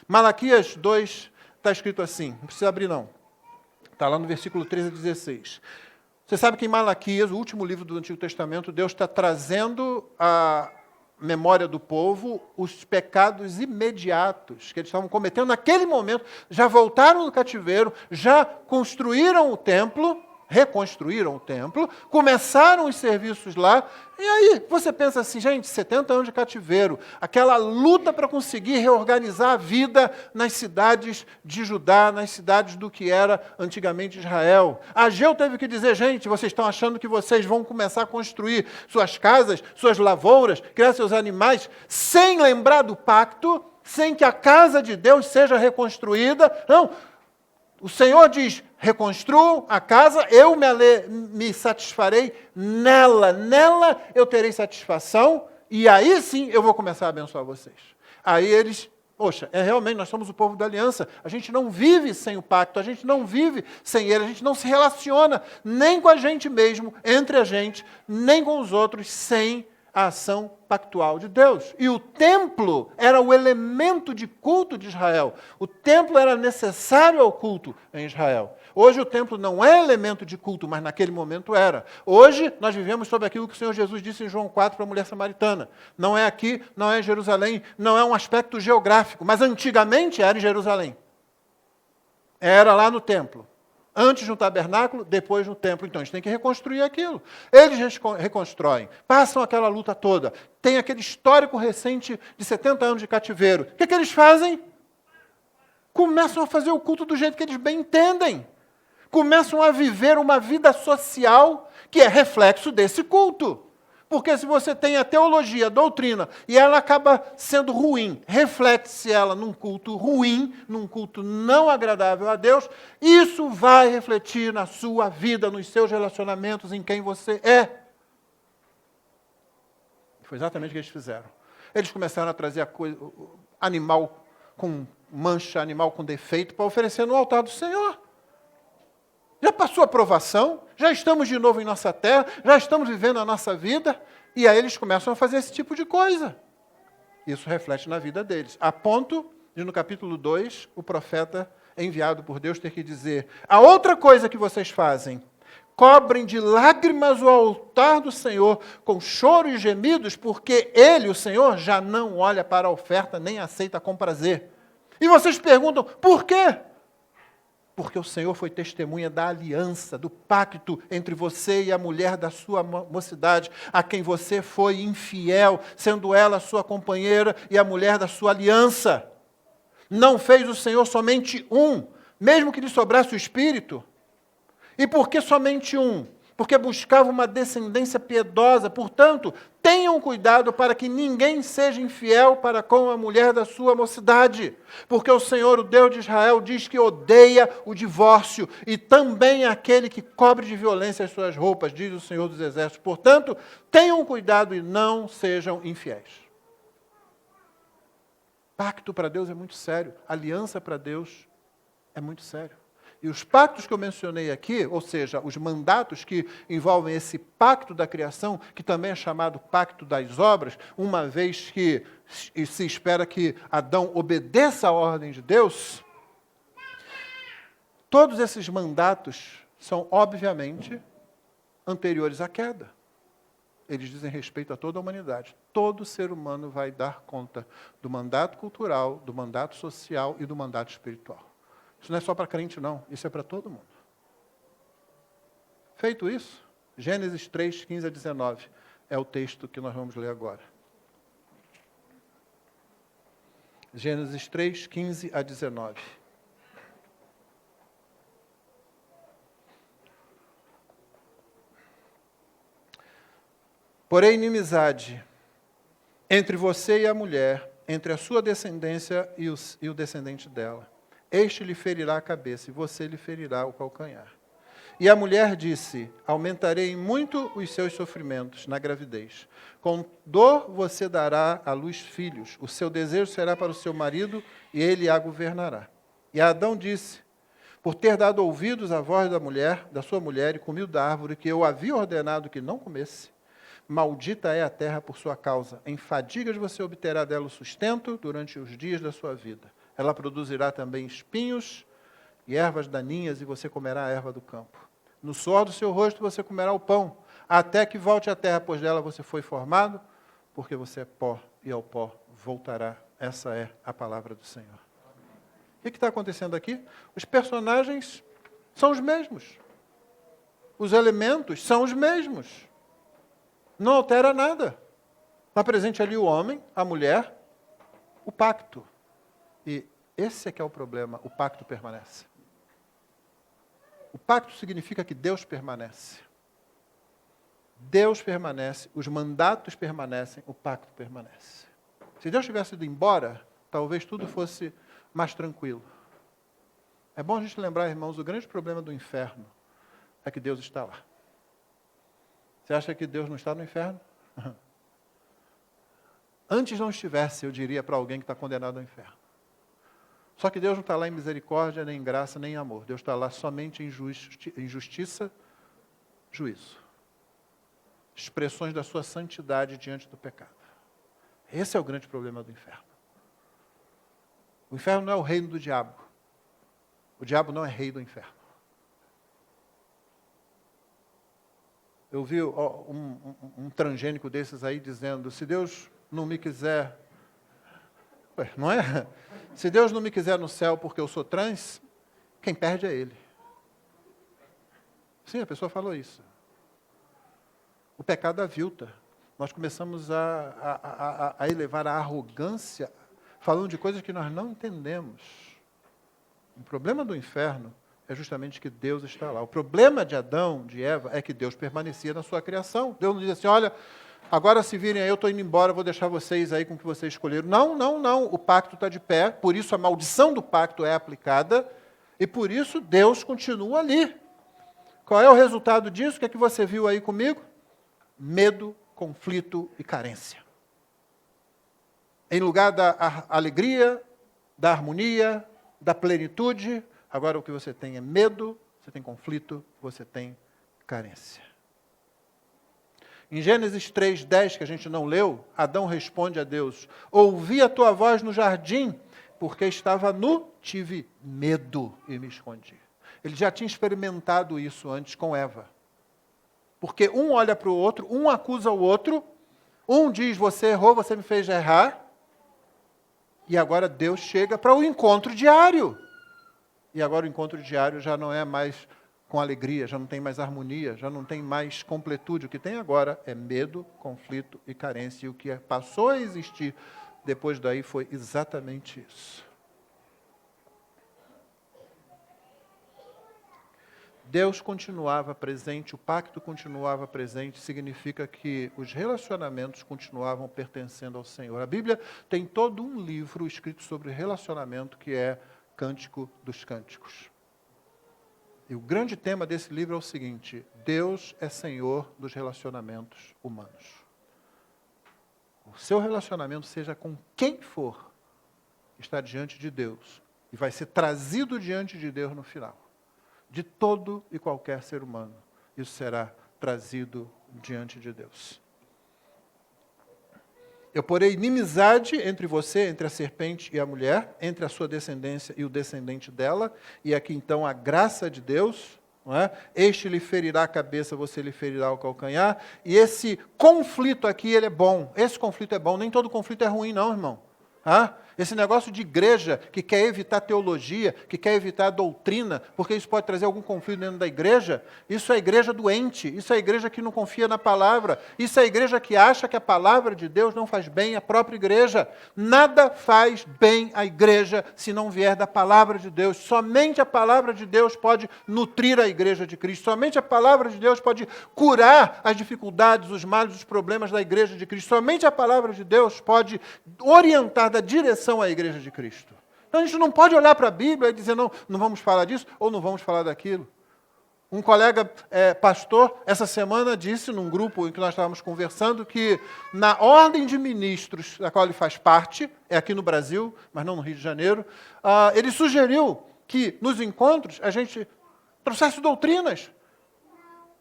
Malaquias 2, está escrito assim, não precisa abrir não. Está lá no versículo 13 a 16. Você sabe que em Malaquias, o último livro do Antigo Testamento, Deus está trazendo a memória do povo os pecados imediatos que eles estavam cometendo naquele momento. Já voltaram do cativeiro, já construíram o templo, reconstruíram o templo, começaram os serviços lá, e aí você pensa assim, gente, 70 anos de cativeiro, aquela luta para conseguir reorganizar a vida nas cidades de Judá, nas cidades do que era antigamente Israel. Ageu teve que dizer, gente, vocês estão achando que vocês vão começar a construir suas casas, suas lavouras, criar seus animais, sem lembrar do pacto, sem que a casa de Deus seja reconstruída. Não, o Senhor diz, reconstruam a casa, eu me satisfarei nela eu terei satisfação, e aí sim eu vou começar a abençoar vocês. Aí eles, poxa, realmente nós somos o povo da aliança, a gente não vive sem o pacto, a gente não vive sem ele, a gente não se relaciona nem com a gente mesmo, entre a gente, nem com os outros, sem a ação pactual de Deus. E o templo era o elemento de culto de Israel. O templo era necessário ao culto em Israel. Hoje o templo não é elemento de culto, mas naquele momento era. Hoje nós vivemos sob aquilo que o Senhor Jesus disse em João 4 para a mulher samaritana. Não é aqui, não é em Jerusalém, não é um aspecto geográfico, mas antigamente era em Jerusalém. Era lá no templo. Antes no tabernáculo, depois no templo. Então, a gente tem que reconstruir aquilo. Eles reconstroem, passam aquela luta toda. Tem aquele histórico recente de 70 anos de cativeiro. O que eles fazem? Começam a fazer o culto do jeito que eles bem entendem. Começam a viver uma vida social que é reflexo desse culto. Porque se você tem a teologia, a doutrina, e ela acaba sendo ruim, reflete-se ela num culto ruim, num culto não agradável a Deus, isso vai refletir na sua vida, nos seus relacionamentos, em quem você é. Foi exatamente o que eles fizeram. Eles começaram a trazer animal com mancha, animal com defeito, para oferecer no altar do Senhor. Já passou a provação, já estamos de novo em nossa terra, já estamos vivendo a nossa vida, e aí eles começam a fazer esse tipo de coisa. Isso reflete na vida deles. A ponto de, no capítulo 2, o profeta enviado por Deus ter que dizer, a outra coisa que vocês fazem, cobrem de lágrimas o altar do Senhor, com choro e gemidos, porque Ele, o Senhor, já não olha para a oferta, nem aceita com prazer. E vocês perguntam, por quê? Porque o Senhor foi testemunha da aliança, do pacto entre você e a mulher da sua mocidade, a quem você foi infiel, sendo ela sua companheira e a mulher da sua aliança. Não fez o Senhor somente um, mesmo que lhe sobrasse o espírito. E por que somente um? Porque buscava uma descendência piedosa. Portanto, tenham cuidado para que ninguém seja infiel para com a mulher da sua mocidade. Porque o Senhor, o Deus de Israel, diz que odeia o divórcio e também aquele que cobre de violência as suas roupas, diz o Senhor dos Exércitos. Portanto, tenham cuidado e não sejam infiéis. Pacto para Deus é muito sério. Aliança para Deus é muito sério. E os pactos que eu mencionei aqui, ou seja, os mandatos que envolvem esse pacto da criação, que também é chamado pacto das obras, uma vez que se espera que Adão obedeça à ordem de Deus, todos esses mandatos são, obviamente, anteriores à queda. Eles dizem respeito a toda a humanidade. Todo ser humano vai dar conta do mandato cultural, do mandato social e do mandato espiritual. Isso não é só para crente, não. Isso é para todo mundo. Feito isso, Gênesis 3, 15 a 19 é o texto que nós vamos ler agora. Gênesis 3, 15 a 19. Porém, inimizade entre você e a mulher, entre a sua descendência e o descendente dela. Este lhe ferirá a cabeça, e você lhe ferirá o calcanhar. E a mulher disse, aumentarei muito os seus sofrimentos na gravidez. Com dor você dará à luz filhos. O seu desejo será para o seu marido, e ele a governará. E Adão disse, por ter dado ouvidos à voz da sua mulher, e comido da árvore que eu havia ordenado que não comesse, maldita é a terra por sua causa. Em fadigas você obterá dela o sustento durante os dias da sua vida. Ela produzirá também espinhos e ervas daninhas, e você comerá a erva do campo. No suor do seu rosto você comerá o pão, até que volte à terra, pois dela você foi formado, porque você é pó, e ao pó voltará. Essa é a palavra do Senhor. O que está acontecendo aqui? Os personagens são os mesmos. os elementos são os mesmos. Não altera nada. Está presente ali o homem, a mulher, o pacto. E esse é que é o problema, o pacto permanece. O pacto significa que Deus permanece. Deus permanece, os mandatos permanecem, o pacto permanece. Se Deus tivesse ido embora, talvez tudo fosse mais tranquilo. É bom a gente lembrar, irmãos, o grande problema do inferno é que Deus está lá. Você acha que Deus não está no inferno? Antes não estivesse, eu diria para alguém que está condenado ao inferno. Só que Deus não está lá em misericórdia, nem em graça, nem em amor. Deus está lá somente em justiça, juízo. Expressões da sua santidade diante do pecado. Esse é o grande problema do inferno. O inferno não é o reino do diabo. O diabo não é rei do inferno. Eu vi um transgênico desses aí dizendo, se Deus não me quiser... Ué, não é? Se Deus não me quiser no céu porque eu sou trans, quem perde é Ele. Sim, a pessoa falou isso. O pecado avilta. Nós começamos a elevar a arrogância, falando de coisas que nós não entendemos. O problema do inferno é justamente que Deus está lá. O problema de Adão, de Eva, é que Deus permanecia na sua criação. Deus não diz assim, olha, agora se virem aí, eu estou indo embora, vou deixar vocês aí com o que vocês escolheram. Não, não, não. O pacto está de pé, por isso a maldição do pacto é aplicada, e por isso Deus continua ali. Qual é o resultado disso? O que é que você viu aí comigo? Medo, conflito e carência. Em lugar da alegria, da harmonia, da plenitude, agora o que você tem é medo, você tem conflito, você tem carência. Em Gênesis 3:10, que a gente não leu, Adão responde a Deus, ouvi a tua voz no jardim, porque estava nu, tive medo e me escondi. Ele já tinha experimentado isso antes com Eva. Porque um olha para o outro, um acusa o outro, um diz, você errou, você me fez errar, e agora Deus chega para o encontro diário. E agora o encontro diário já não é mais com alegria, já não tem mais harmonia, já não tem mais completude. O que tem agora é medo, conflito e carência. E o que passou a existir depois daí foi exatamente isso. Deus continuava presente, o pacto continuava presente, significa que os relacionamentos continuavam pertencendo ao Senhor. A Bíblia tem todo um livro escrito sobre relacionamento que é Cântico dos Cânticos. E o grande tema desse livro é o seguinte, Deus é Senhor dos relacionamentos humanos. O seu relacionamento, seja com quem for, está diante de Deus e vai ser trazido diante de Deus no final. De todo e qualquer ser humano, isso será trazido diante de Deus. Eu porei inimizade entre você, entre a serpente e a mulher, entre a sua descendência e o descendente dela, e aqui então a graça de Deus, não é? Este lhe ferirá a cabeça, você lhe ferirá o calcanhar, e esse conflito aqui, ele é bom, esse conflito é bom, nem todo conflito é ruim não, irmão. Esse negócio de igreja que quer evitar teologia, que quer evitar doutrina, porque isso pode trazer algum conflito dentro da igreja, isso é a igreja doente, isso é a igreja que não confia na palavra, isso é a igreja que acha que a palavra de Deus não faz bem à própria igreja. Nada faz bem à igreja se não vier da palavra de Deus. Somente a palavra de Deus pode nutrir a igreja de Cristo, somente a palavra de Deus pode curar as dificuldades, os males, os problemas da igreja de Cristo, somente a palavra de Deus pode orientar da direção à igreja de Cristo. Então a gente não pode olhar para a Bíblia e dizer, não vamos falar disso ou não vamos falar daquilo. Um colega pastor, essa semana, disse num grupo em que nós estávamos conversando que na ordem de ministros, da qual ele faz parte, é aqui no Brasil, mas não no Rio de Janeiro, ele sugeriu que nos encontros a gente trouxesse doutrinas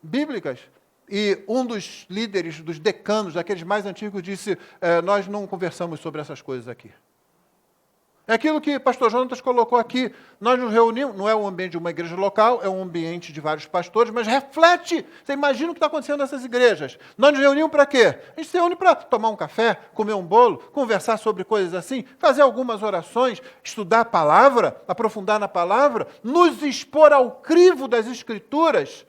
bíblicas. E um dos líderes, dos decanos, daqueles mais antigos, disse, nós não conversamos sobre essas coisas aqui. É aquilo que o pastor Jonatas colocou aqui. Nós nos reunimos, não é um ambiente de uma igreja local, é um ambiente de vários pastores, mas reflete. Você imagina o que está acontecendo nessas igrejas. Nós nos reunimos para quê? A gente se reúne para tomar um café, comer um bolo, conversar sobre coisas assim, fazer algumas orações, estudar a palavra, aprofundar na palavra, nos expor ao crivo das Escrituras,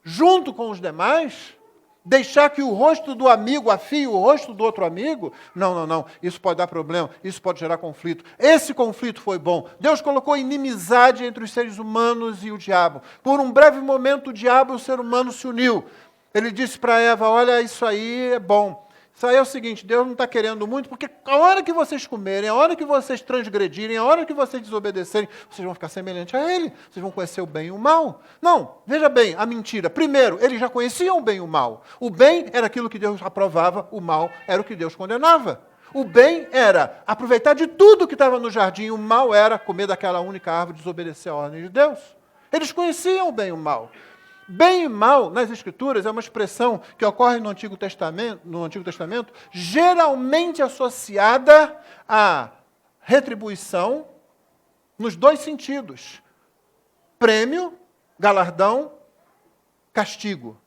junto com os demais, deixar que o rosto do amigo afie o rosto do outro amigo, não, isso pode dar problema, isso pode gerar conflito. Esse conflito foi bom. Deus colocou inimizade entre os seres humanos e o diabo. Por um breve momento, o diabo e o ser humano se uniu. Ele disse para Eva, olha, isso aí é bom. Isso aí é o seguinte, Deus não está querendo muito, porque a hora que vocês comerem, a hora que vocês transgredirem, a hora que vocês desobedecerem, vocês vão ficar semelhantes a Ele, vocês vão conhecer o bem e o mal. Não, veja bem, a mentira. Primeiro, eles já conheciam o bem e o mal. O bem era aquilo que Deus aprovava, o mal era o que Deus condenava. O bem era aproveitar de tudo que estava no jardim, o mal era comer daquela única árvore e desobedecer a ordem de Deus. Eles conheciam o bem e o mal. Bem e mal, nas Escrituras, é uma expressão que ocorre no Antigo Testamento, geralmente associada à retribuição nos dois sentidos. Prêmio, galardão, castigo.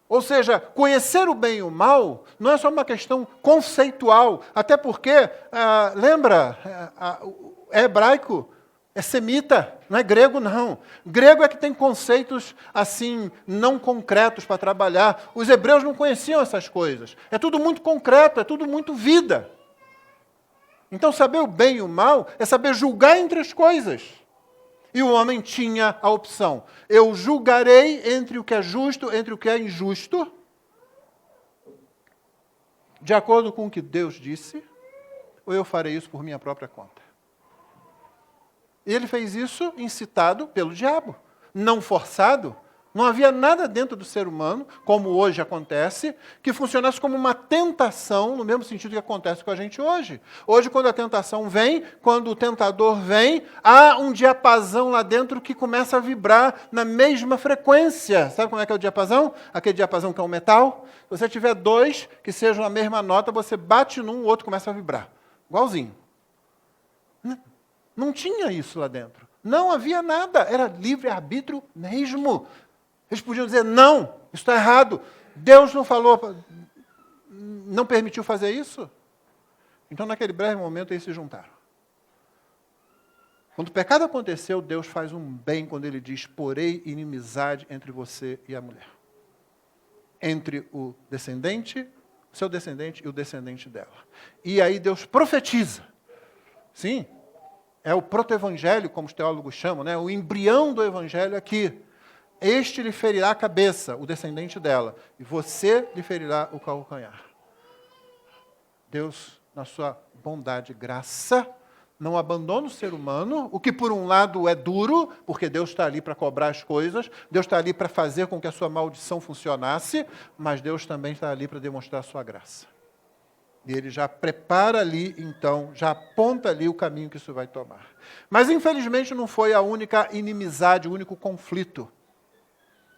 Ou seja, conhecer o bem e o mal não é só uma questão conceitual, até porque, é hebraico, é semita, não é grego, não. Grego é que tem conceitos, assim, não concretos para trabalhar. Os hebreus não conheciam essas coisas. É tudo muito concreto, é tudo muito vida. Então, saber o bem e o mal é saber julgar entre as coisas. E o homem tinha a opção. Eu julgarei entre o que é justo, entre o que é injusto, de acordo com o que Deus disse, ou eu farei isso por minha própria conta. E ele fez isso incitado pelo diabo, não forçado. Não havia nada dentro do ser humano, como hoje acontece, que funcionasse como uma tentação, no mesmo sentido que acontece com a gente hoje. Hoje, quando a tentação vem, quando o tentador vem, há um diapasão lá dentro que começa a vibrar na mesma frequência. Sabe como é que é o diapasão? Aquele diapasão que é um metal. Se você tiver dois que sejam a mesma nota, você bate num, o outro começa a vibrar. Igualzinho. Não tinha isso lá dentro. Não havia nada. Era livre-arbítrio mesmo. Eles podiam dizer, não, isso está errado. Deus não falou, não permitiu fazer isso. Então, naquele breve momento, eles se juntaram. Quando o pecado aconteceu, Deus faz um bem quando Ele diz, porei inimizade entre você e a mulher. Entre o descendente, o seu descendente e o descendente dela. E aí Deus profetiza. Sim, é o proto-evangelho, como os teólogos chamam, né? O embrião do evangelho aqui. Este lhe ferirá a cabeça, o descendente dela, e você lhe ferirá o calcanhar. Deus, na sua bondade e graça, não abandona o ser humano, o que por um lado é duro, porque Deus está ali para cobrar as coisas, Deus está ali para fazer com que a sua maldição funcionasse, mas Deus também está ali para demonstrar a sua graça. E Ele já prepara ali, então, já aponta ali o caminho que isso vai tomar. Mas, infelizmente, não foi a única inimizade, o único conflito.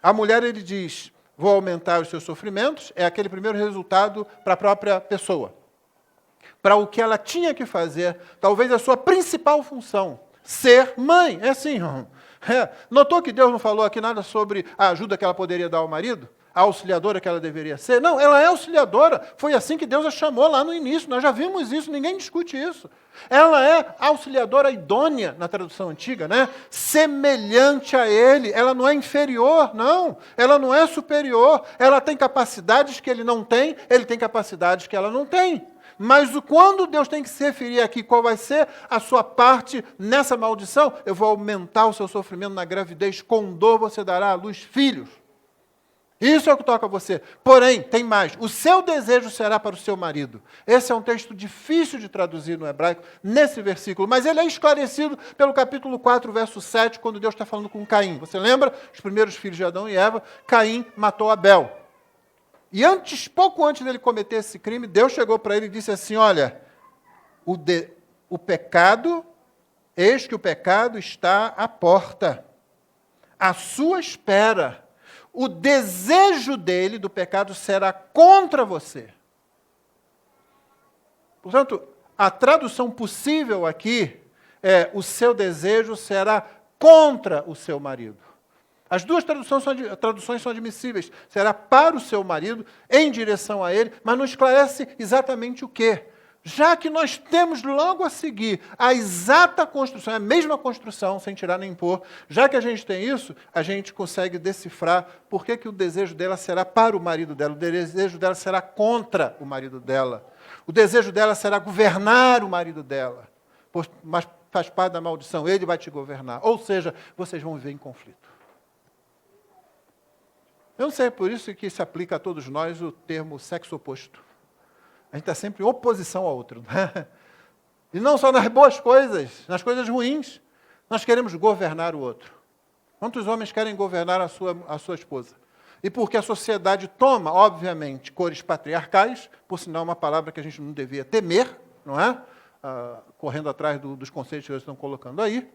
A mulher, ele diz, vou aumentar os seus sofrimentos, é aquele primeiro resultado para a própria pessoa. Para o que ela tinha que fazer, talvez a sua principal função, ser mãe. É assim, Notou que Deus não falou aqui nada sobre a ajuda que ela poderia dar ao marido? A auxiliadora que ela deveria ser? Não, ela é auxiliadora. Foi assim que Deus a chamou lá no início. Nós já vimos isso, ninguém discute isso. Ela é auxiliadora idônea, na tradução antiga, né? Semelhante a Ele. Ela não é inferior, não. Ela não é superior. Ela tem capacidades que Ele não tem, Ele tem capacidades que ela não tem. Mas quando Deus tem que se referir aqui, qual vai ser a sua parte nessa maldição? Eu vou aumentar o seu sofrimento na gravidez, com dor você dará à luz filhos. Isso é o que toca a você. Porém, tem mais. O seu desejo será para o seu marido. Esse é um texto difícil de traduzir no hebraico, nesse versículo, mas ele é esclarecido pelo capítulo 4, verso 7, quando Deus está falando com Caim. Você lembra? Os primeiros filhos de Adão e Eva, Caim matou Abel. E pouco antes dele cometer esse crime, Deus chegou para ele e disse assim, olha, o pecado, eis que o pecado está à porta, à sua espera. O desejo dele, do pecado, será contra você. Portanto, a tradução possível aqui é, o seu desejo será contra o seu marido. As duas traduções são admissíveis. Será para o seu marido, em direção a ele, mas não esclarece exatamente o quê. Já que nós temos logo a seguir a exata construção, a mesma construção, sem tirar nem pôr, já que a gente tem isso, a gente consegue decifrar por que o desejo dela será para o marido dela, o desejo dela será contra o marido dela, o desejo dela será governar o marido dela, mas faz parte da maldição, ele vai te governar. Ou seja, vocês vão viver em conflito. Eu não sei, é por isso que se aplica a todos nós o termo sexo oposto. A gente está sempre em oposição ao outro. Né? E não só nas boas coisas, nas coisas ruins. Nós queremos governar o outro. Quantos homens querem governar a sua esposa? E porque a sociedade toma, obviamente, cores patriarcais, por sinal uma palavra que a gente não devia temer, não é? Correndo atrás dos conceitos que eles estão colocando aí.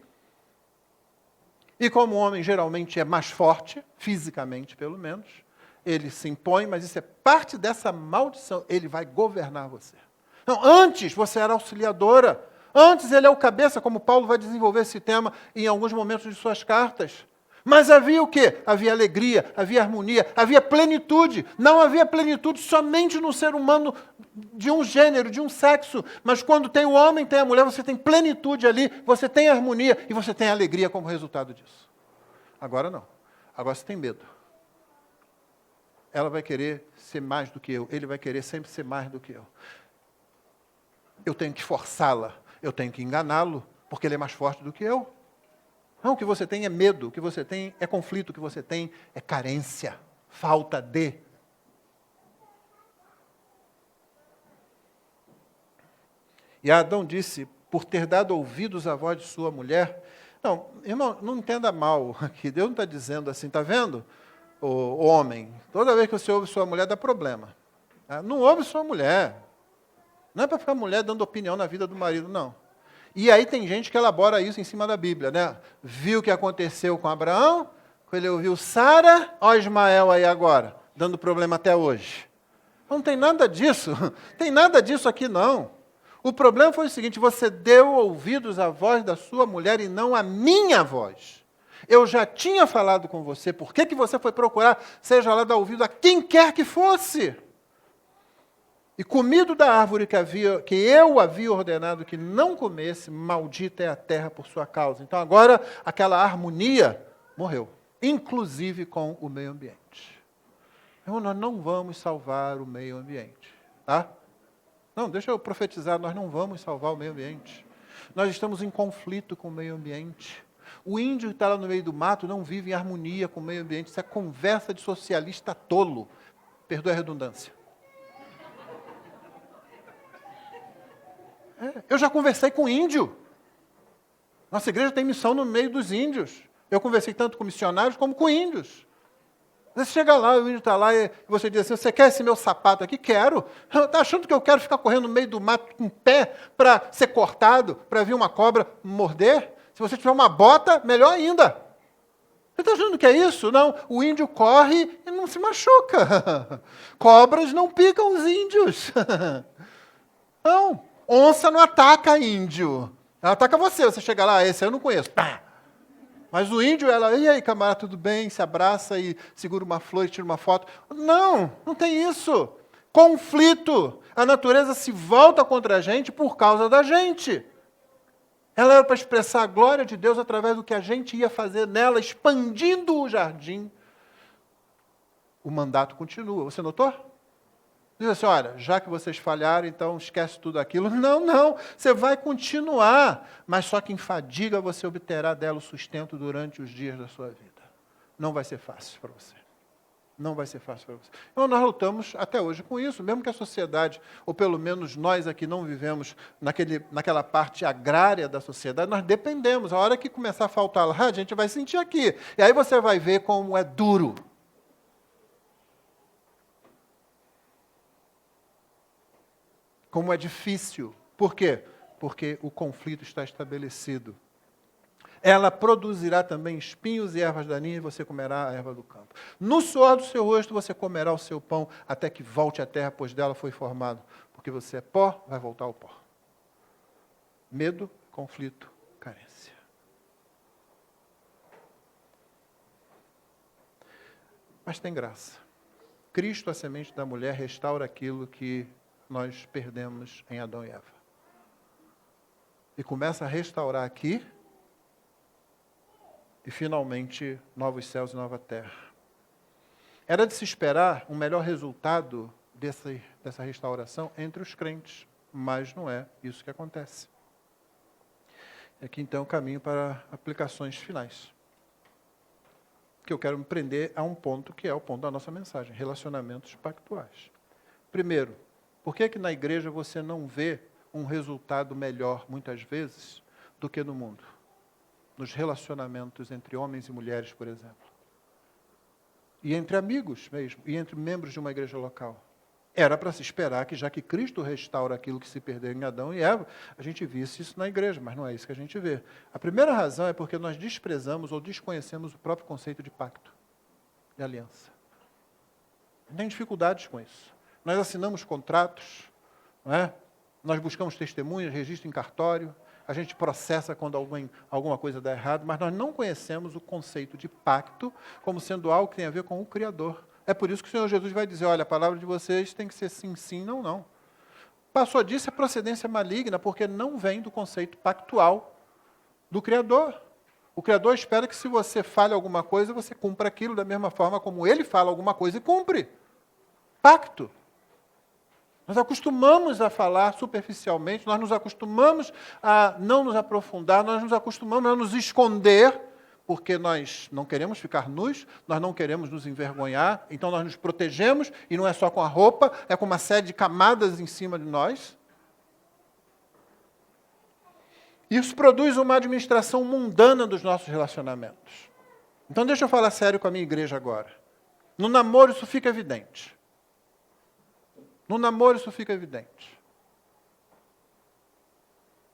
E como o homem geralmente é mais forte, fisicamente pelo menos, ele se impõe, mas isso é parte dessa maldição. Ele vai governar você. Não, antes você era auxiliadora. Antes ele é o cabeça, como Paulo vai desenvolver esse tema em alguns momentos de suas cartas. Mas havia o quê? Havia alegria, havia harmonia, havia plenitude. Não havia plenitude somente no ser humano de um gênero, de um sexo. Mas quando tem o homem, tem a mulher, você tem plenitude ali, você tem harmonia e você tem alegria como resultado disso. Agora não. Agora você tem medo. Ela vai querer ser mais do que eu. Ele vai querer sempre ser mais do que eu. Eu tenho que forçá-la. Eu tenho que enganá-lo, porque ele é mais forte do que eu. Não, o que você tem é medo. O que você tem é conflito. O que você tem é carência. Falta de. E Adão disse, por ter dado ouvidos à voz de sua mulher. Não, irmão, não entenda mal aqui. Deus não está dizendo assim, está vendo? O homem, toda vez que você ouve sua mulher, dá problema. Não ouve sua mulher. Não é para ficar mulher dando opinião na vida do marido, não. E aí tem gente que elabora isso em cima da Bíblia, né? Viu o que aconteceu com Abraão, quando ele ouviu Sara, ó Ismael aí agora, dando problema até hoje. Não tem nada disso, tem nada disso aqui não. O problema foi o seguinte, você deu ouvidos à voz da sua mulher e não à minha voz. Eu já tinha falado com você, por que você foi procurar, seja lá dar ouvido a quem quer que fosse? E comido da árvore que eu havia ordenado que não comesse, maldita é a terra por sua causa. Então agora aquela harmonia morreu, inclusive com o meio ambiente. Então, nós não vamos salvar o meio ambiente, tá? Não, deixa eu profetizar, nós não vamos salvar o meio ambiente. Nós estamos em conflito com o meio ambiente. O índio que está lá no meio do mato não vive em harmonia com o meio ambiente. Isso é conversa de socialista tolo. Perdoe a redundância. Eu já conversei com índio. Nossa igreja tem missão no meio dos índios. Eu conversei tanto com missionários como com índios. Você chega lá, o índio está lá e você diz assim, você quer esse meu sapato aqui? Quero. Está achando que eu quero ficar correndo no meio do mato com o pé para ser cortado, para vir uma cobra morder? Se você tiver uma bota, melhor ainda. Você está achando que é isso? Não, o índio corre e não se machuca. Cobras não picam os índios. Não, onça não ataca índio. Ela ataca você, você chega lá, esse eu não conheço. Pá! Mas o índio, ela, e aí, camarada, tudo bem? Se abraça e segura uma flor e tira uma foto. Não, não tem isso. Conflito. A natureza se volta contra a gente por causa da gente. Ela era para expressar a glória de Deus através do que a gente ia fazer nela, expandindo o jardim. O mandato continua. Você notou? Diz assim, olha, já que vocês falharam, então esquece tudo aquilo. Não, não, você vai continuar. Mas só que em fadiga você obterá dela o sustento durante os dias da sua vida. Não vai ser fácil para você. Não vai ser fácil para você. Então nós lutamos até hoje com isso, mesmo que a sociedade, ou pelo menos nós aqui não vivemos naquela parte agrária da sociedade, nós dependemos. A hora que começar a faltar lá, a gente vai sentir aqui. E aí você vai ver como é duro. Como é difícil. Por quê? Porque o conflito está estabelecido. Ela produzirá também espinhos e ervas daninhas, e você comerá a erva do campo. No suor do seu rosto você comerá o seu pão, até que volte à terra, pois dela foi formado. Porque você é pó, vai voltar ao pó. Medo, conflito, carência. Mas tem graça. Cristo, a semente da mulher, restaura aquilo que nós perdemos em Adão e Eva. E começa a restaurar aqui, e finalmente novos céus e nova terra. Era de se esperar um melhor resultado dessa restauração entre os crentes, mas não é isso que acontece. Aqui então o caminho para aplicações finais. Que eu quero me prender a um ponto que é o ponto da nossa mensagem, relacionamentos pactuais. Primeiro, por que na igreja você não vê um resultado melhor, muitas vezes, do que no mundo? Nos relacionamentos entre homens e mulheres, por exemplo. E entre amigos mesmo, e entre membros de uma igreja local. Era para se esperar que, já que Cristo restaura aquilo que se perdeu em Adão e Eva, a gente visse isso na igreja, mas não é isso que a gente vê. A primeira razão é porque nós desprezamos ou desconhecemos o próprio conceito de pacto, de aliança. Tem dificuldades com isso. Nós assinamos contratos, não é? Nós buscamos testemunhas, registro em cartório, a gente processa quando alguma coisa dá errado, mas nós não conhecemos o conceito de pacto como sendo algo que tem a ver com o Criador. É por isso que o Senhor Jesus vai dizer, olha, a palavra de vocês tem que ser sim, sim, não, não. Passou disso é procedência maligna, porque não vem do conceito pactual do Criador. O Criador espera que se você fale alguma coisa, você cumpra aquilo da mesma forma como Ele fala alguma coisa e cumpre. Pacto. Nós acostumamos a falar superficialmente, nós nos acostumamos a não nos aprofundar, nós nos acostumamos a nos esconder, porque nós não queremos ficar nus, nós não queremos nos envergonhar, então nós nos protegemos, e não é só com a roupa, é com uma série de camadas em cima de nós. Isso produz uma administração mundana dos nossos relacionamentos. Então deixa eu falar sério com a minha igreja agora. No namoro isso fica evidente. No namoro isso fica evidente.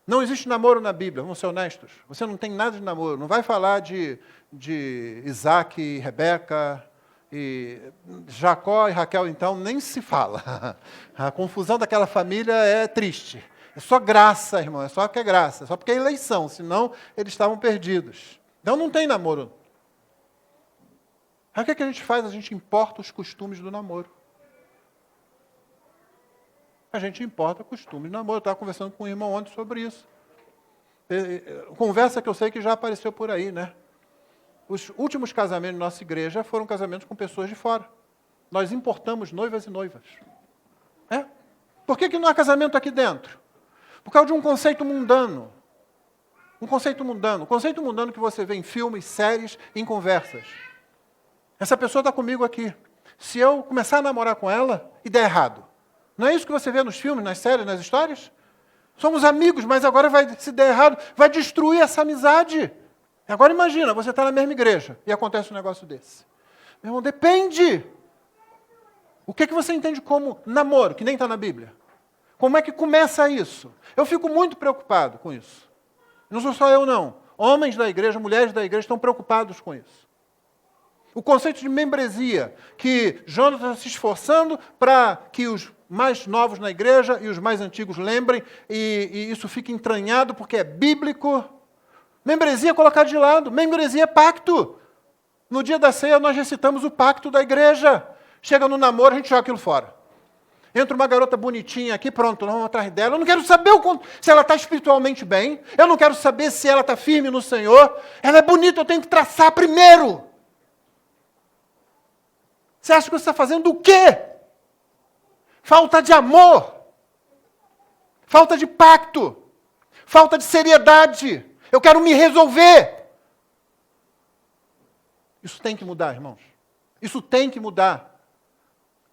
Não existe namoro na Bíblia, vamos ser honestos. Você não tem nada de namoro. Não vai falar de Isaac e Rebeca, e Jacó e Raquel, então, nem se fala. A confusão daquela família é triste. É só graça, irmão, é só porque é graça. É só porque é eleição, senão eles estavam perdidos. Então não tem namoro. Aí o que a gente faz? A gente importa os costumes do namoro. A gente importa costumes do namoro. Eu estava conversando com um irmão ontem sobre isso. Conversa que eu sei que já apareceu por aí, né? Os últimos casamentos da nossa igreja foram casamentos com pessoas de fora. Nós importamos noivas e noivas. É? Por que não há casamento aqui dentro? Por causa de um conceito mundano. Um conceito mundano. Um conceito mundano que você vê em filmes, séries, em conversas. Essa pessoa está comigo aqui. Se eu começar a namorar com ela e der errado, não é isso que você vê nos filmes, nas séries, nas histórias? Somos amigos, mas agora se der errado, vai destruir essa amizade. Agora imagina, você está na mesma igreja e acontece um negócio desse. Meu irmão, depende. O que você entende como namoro, que nem está na Bíblia? Como é que começa isso? Eu fico muito preocupado com isso. Não sou só eu, não. Homens da igreja, mulheres da igreja estão preocupados com isso. O conceito de membresia, que Jonas está se esforçando para que os mais novos na igreja e os mais antigos lembrem, e isso fica entranhado porque é bíblico. Membresia é colocar de lado, membresia é pacto. No dia da ceia nós recitamos o pacto da igreja. Chega no namoro, a gente joga aquilo fora. Entra uma garota bonitinha aqui, pronto, nós vamos atrás dela. Eu não quero saber se ela está espiritualmente bem, eu não quero saber se ela está firme no Senhor. Ela é bonita, eu tenho que traçar primeiro. Você acha que você está fazendo o quê? Falta de amor, falta de pacto, falta de seriedade. Eu quero me resolver. Isso tem que mudar, irmãos. Isso tem que mudar.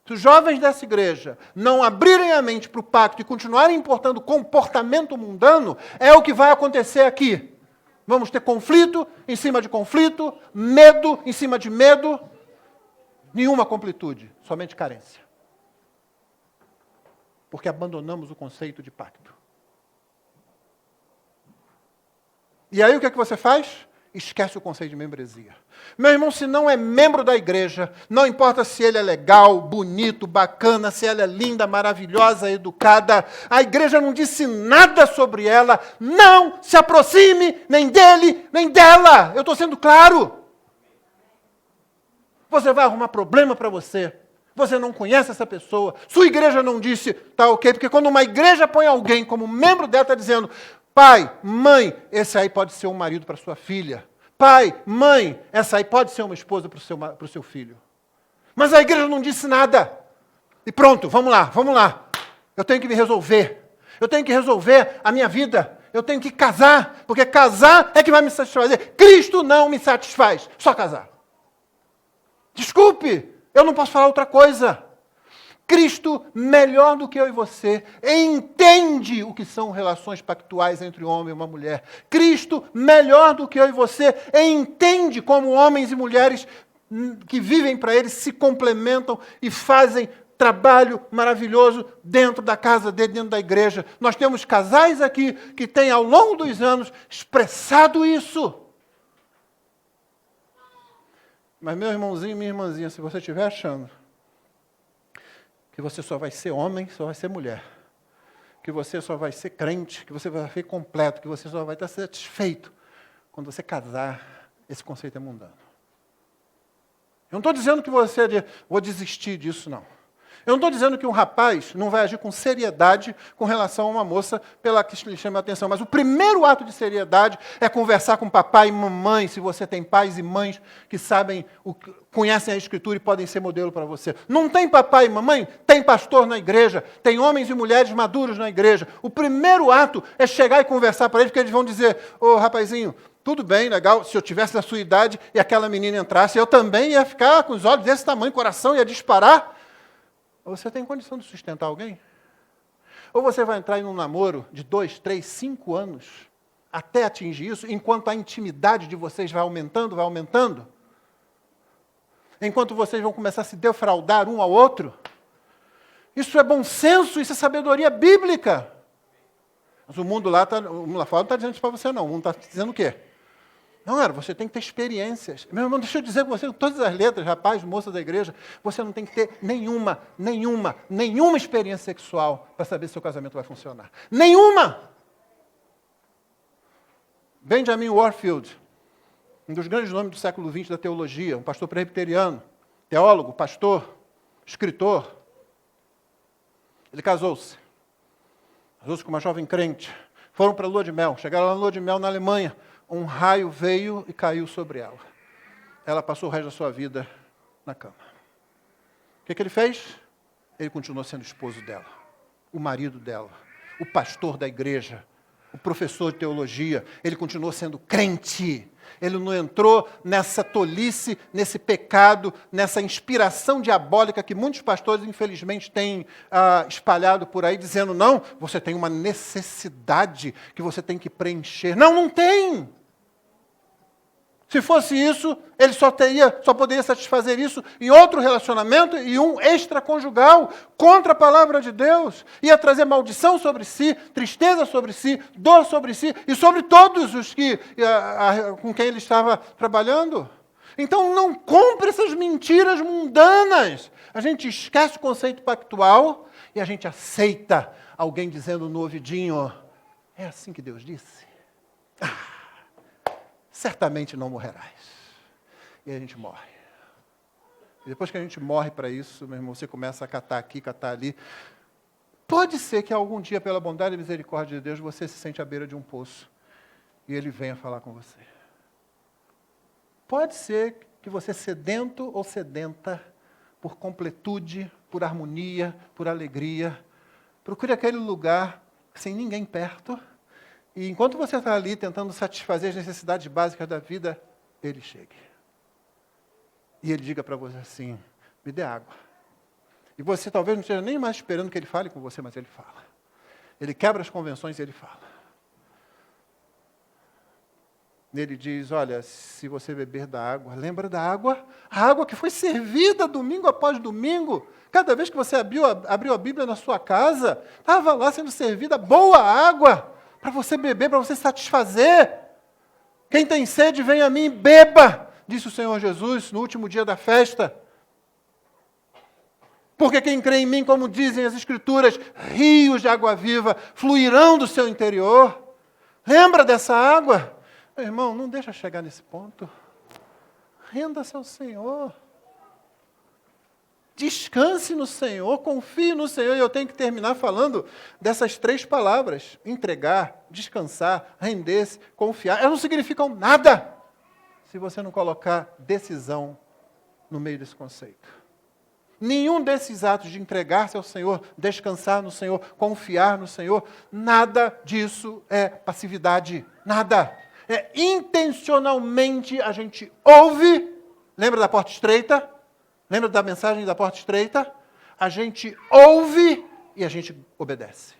Se os jovens dessa igreja não abrirem a mente para o pacto e continuarem importando comportamento mundano, é o que vai acontecer aqui. Vamos ter conflito em cima de conflito, medo em cima de medo, nenhuma completude, somente carência. Porque abandonamos o conceito de pacto. E aí o que é que você faz? Esquece o conceito de membresia. Meu irmão, se não é membro da igreja, não importa se ele é legal, bonito, bacana, se ela é linda, maravilhosa, educada, a igreja não disse nada sobre ela, não se aproxime nem dele, nem dela. Eu estou sendo claro. Você vai arrumar problema para você. Você não conhece essa pessoa. Sua igreja não disse, tá ok? Porque quando uma igreja põe alguém como membro dela, está dizendo, pai, mãe, esse aí pode ser um marido para sua filha. Pai, mãe, essa aí pode ser uma esposa para o seu filho. Mas a igreja não disse nada. E pronto, vamos lá. Eu tenho que me resolver. Eu tenho que resolver a minha vida. Eu tenho que casar, porque casar é que vai me satisfazer. Cristo não me satisfaz, só casar. Desculpe, eu não posso falar outra coisa. Cristo, melhor do que eu e você, entende o que são relações pactuais entre um homem e uma mulher. Cristo, melhor do que eu e você, entende como homens e mulheres que vivem para Ele se complementam e fazem trabalho maravilhoso dentro da casa dele, dentro da igreja. Nós temos casais aqui que têm, ao longo dos anos, expressado isso. Mas, meu irmãozinho, minha irmãzinha, se você estiver achando que você só vai ser homem, só vai ser mulher, que você só vai ser crente, que você vai ser completo, que você só vai estar satisfeito quando você casar, esse conceito é mundano. Eu não estou dizendo que você vou desistir disso, não. Eu não estou dizendo que um rapaz não vai agir com seriedade com relação a uma moça pela que lhe chama a atenção, mas o primeiro ato de seriedade é conversar com papai e mamãe, se você tem pais e mães que sabem, conhecem a Escritura e podem ser modelo para você. Não tem papai e mamãe? Tem pastor na igreja, tem homens e mulheres maduros na igreja. O primeiro ato é chegar e conversar para eles, porque eles vão dizer, ô rapazinho, tudo bem, legal, se eu tivesse na sua idade e aquela menina entrasse, eu também ia ficar com os olhos desse tamanho, coração ia disparar. Ou você tem condição de sustentar alguém? Ou você vai entrar em um namoro de 2, 3, 5 anos, até atingir isso, enquanto a intimidade de vocês vai aumentando, enquanto vocês vão começar a se defraudar um ao outro? Isso é bom senso, isso é sabedoria bíblica. Mas o mundo lá fora não está dizendo isso para você, não. O mundo está dizendo o quê? Não, você tem que ter experiências. Meu irmão, deixa eu dizer para você, com todas as letras, rapaz, moça da igreja, você não tem que ter nenhuma experiência sexual para saber se seu casamento vai funcionar. Nenhuma! Benjamin Warfield, um dos grandes nomes do século XX da teologia, um pastor presbiteriano, teólogo, pastor, escritor. Ele casou-se com uma jovem crente. Foram para a lua de mel. Chegaram lá na lua de mel na Alemanha. Um raio veio e caiu sobre ela. Ela passou o resto da sua vida na cama. O que ele fez? Ele continuou sendo esposo dela, o marido dela, o pastor da igreja, o professor de teologia. Ele continuou sendo crente. Ele não entrou nessa tolice, nesse pecado, nessa inspiração diabólica que muitos pastores, infelizmente, têm espalhado por aí, dizendo, não, você tem uma necessidade que você tem que preencher. Não, não tem! Se fosse isso, ele só poderia satisfazer isso em outro relacionamento e um extraconjugal, contra a palavra de Deus. Ia trazer maldição sobre si, tristeza sobre si, dor sobre si e sobre todos os com quem ele estava trabalhando. Então não compre essas mentiras mundanas. A gente esquece o conceito pactual e a gente aceita alguém dizendo no ouvidinho, é assim que Deus disse? Certamente não morrerás. E a gente morre. E depois que a gente morre para isso, meu irmão, você começa a catar aqui, catar ali. Pode ser que algum dia, pela bondade e misericórdia de Deus, você se sente à beira de um poço e Ele venha falar com você. Pode ser que você, sedento ou sedenta, por completude, por harmonia, por alegria, procure aquele lugar sem ninguém perto. E enquanto você está ali tentando satisfazer as necessidades básicas da vida, Ele chegue. E Ele diga para você assim, me dê água. E você talvez não esteja nem mais esperando que Ele fale com você, mas Ele fala. Ele quebra as convenções e Ele fala. Ele diz, olha, se você beber da água, lembra da água? A água que foi servida domingo após domingo. Cada vez que você abriu a Bíblia na sua casa, estava lá sendo servida boa água. Para você beber, para você satisfazer. Quem tem sede, vem a mim e beba, disse o Senhor Jesus no último dia da festa. Porque quem crê em mim, como dizem as Escrituras, rios de água viva fluirão do seu interior. Lembra dessa água? Meu irmão, não deixa chegar nesse ponto. Renda-se ao Senhor. Descanse no Senhor, confie no Senhor. E eu tenho que terminar falando dessas 3 palavras: entregar, descansar, render-se, confiar. Elas não significam nada se você não colocar decisão no meio desse conceito. Nenhum desses atos de entregar-se ao Senhor, descansar no Senhor, confiar no Senhor, nada disso é passividade. Nada. É intencionalmente a gente ouve. Lembra da porta estreita? Lembra da mensagem da porta estreita? A gente ouve e a gente obedece.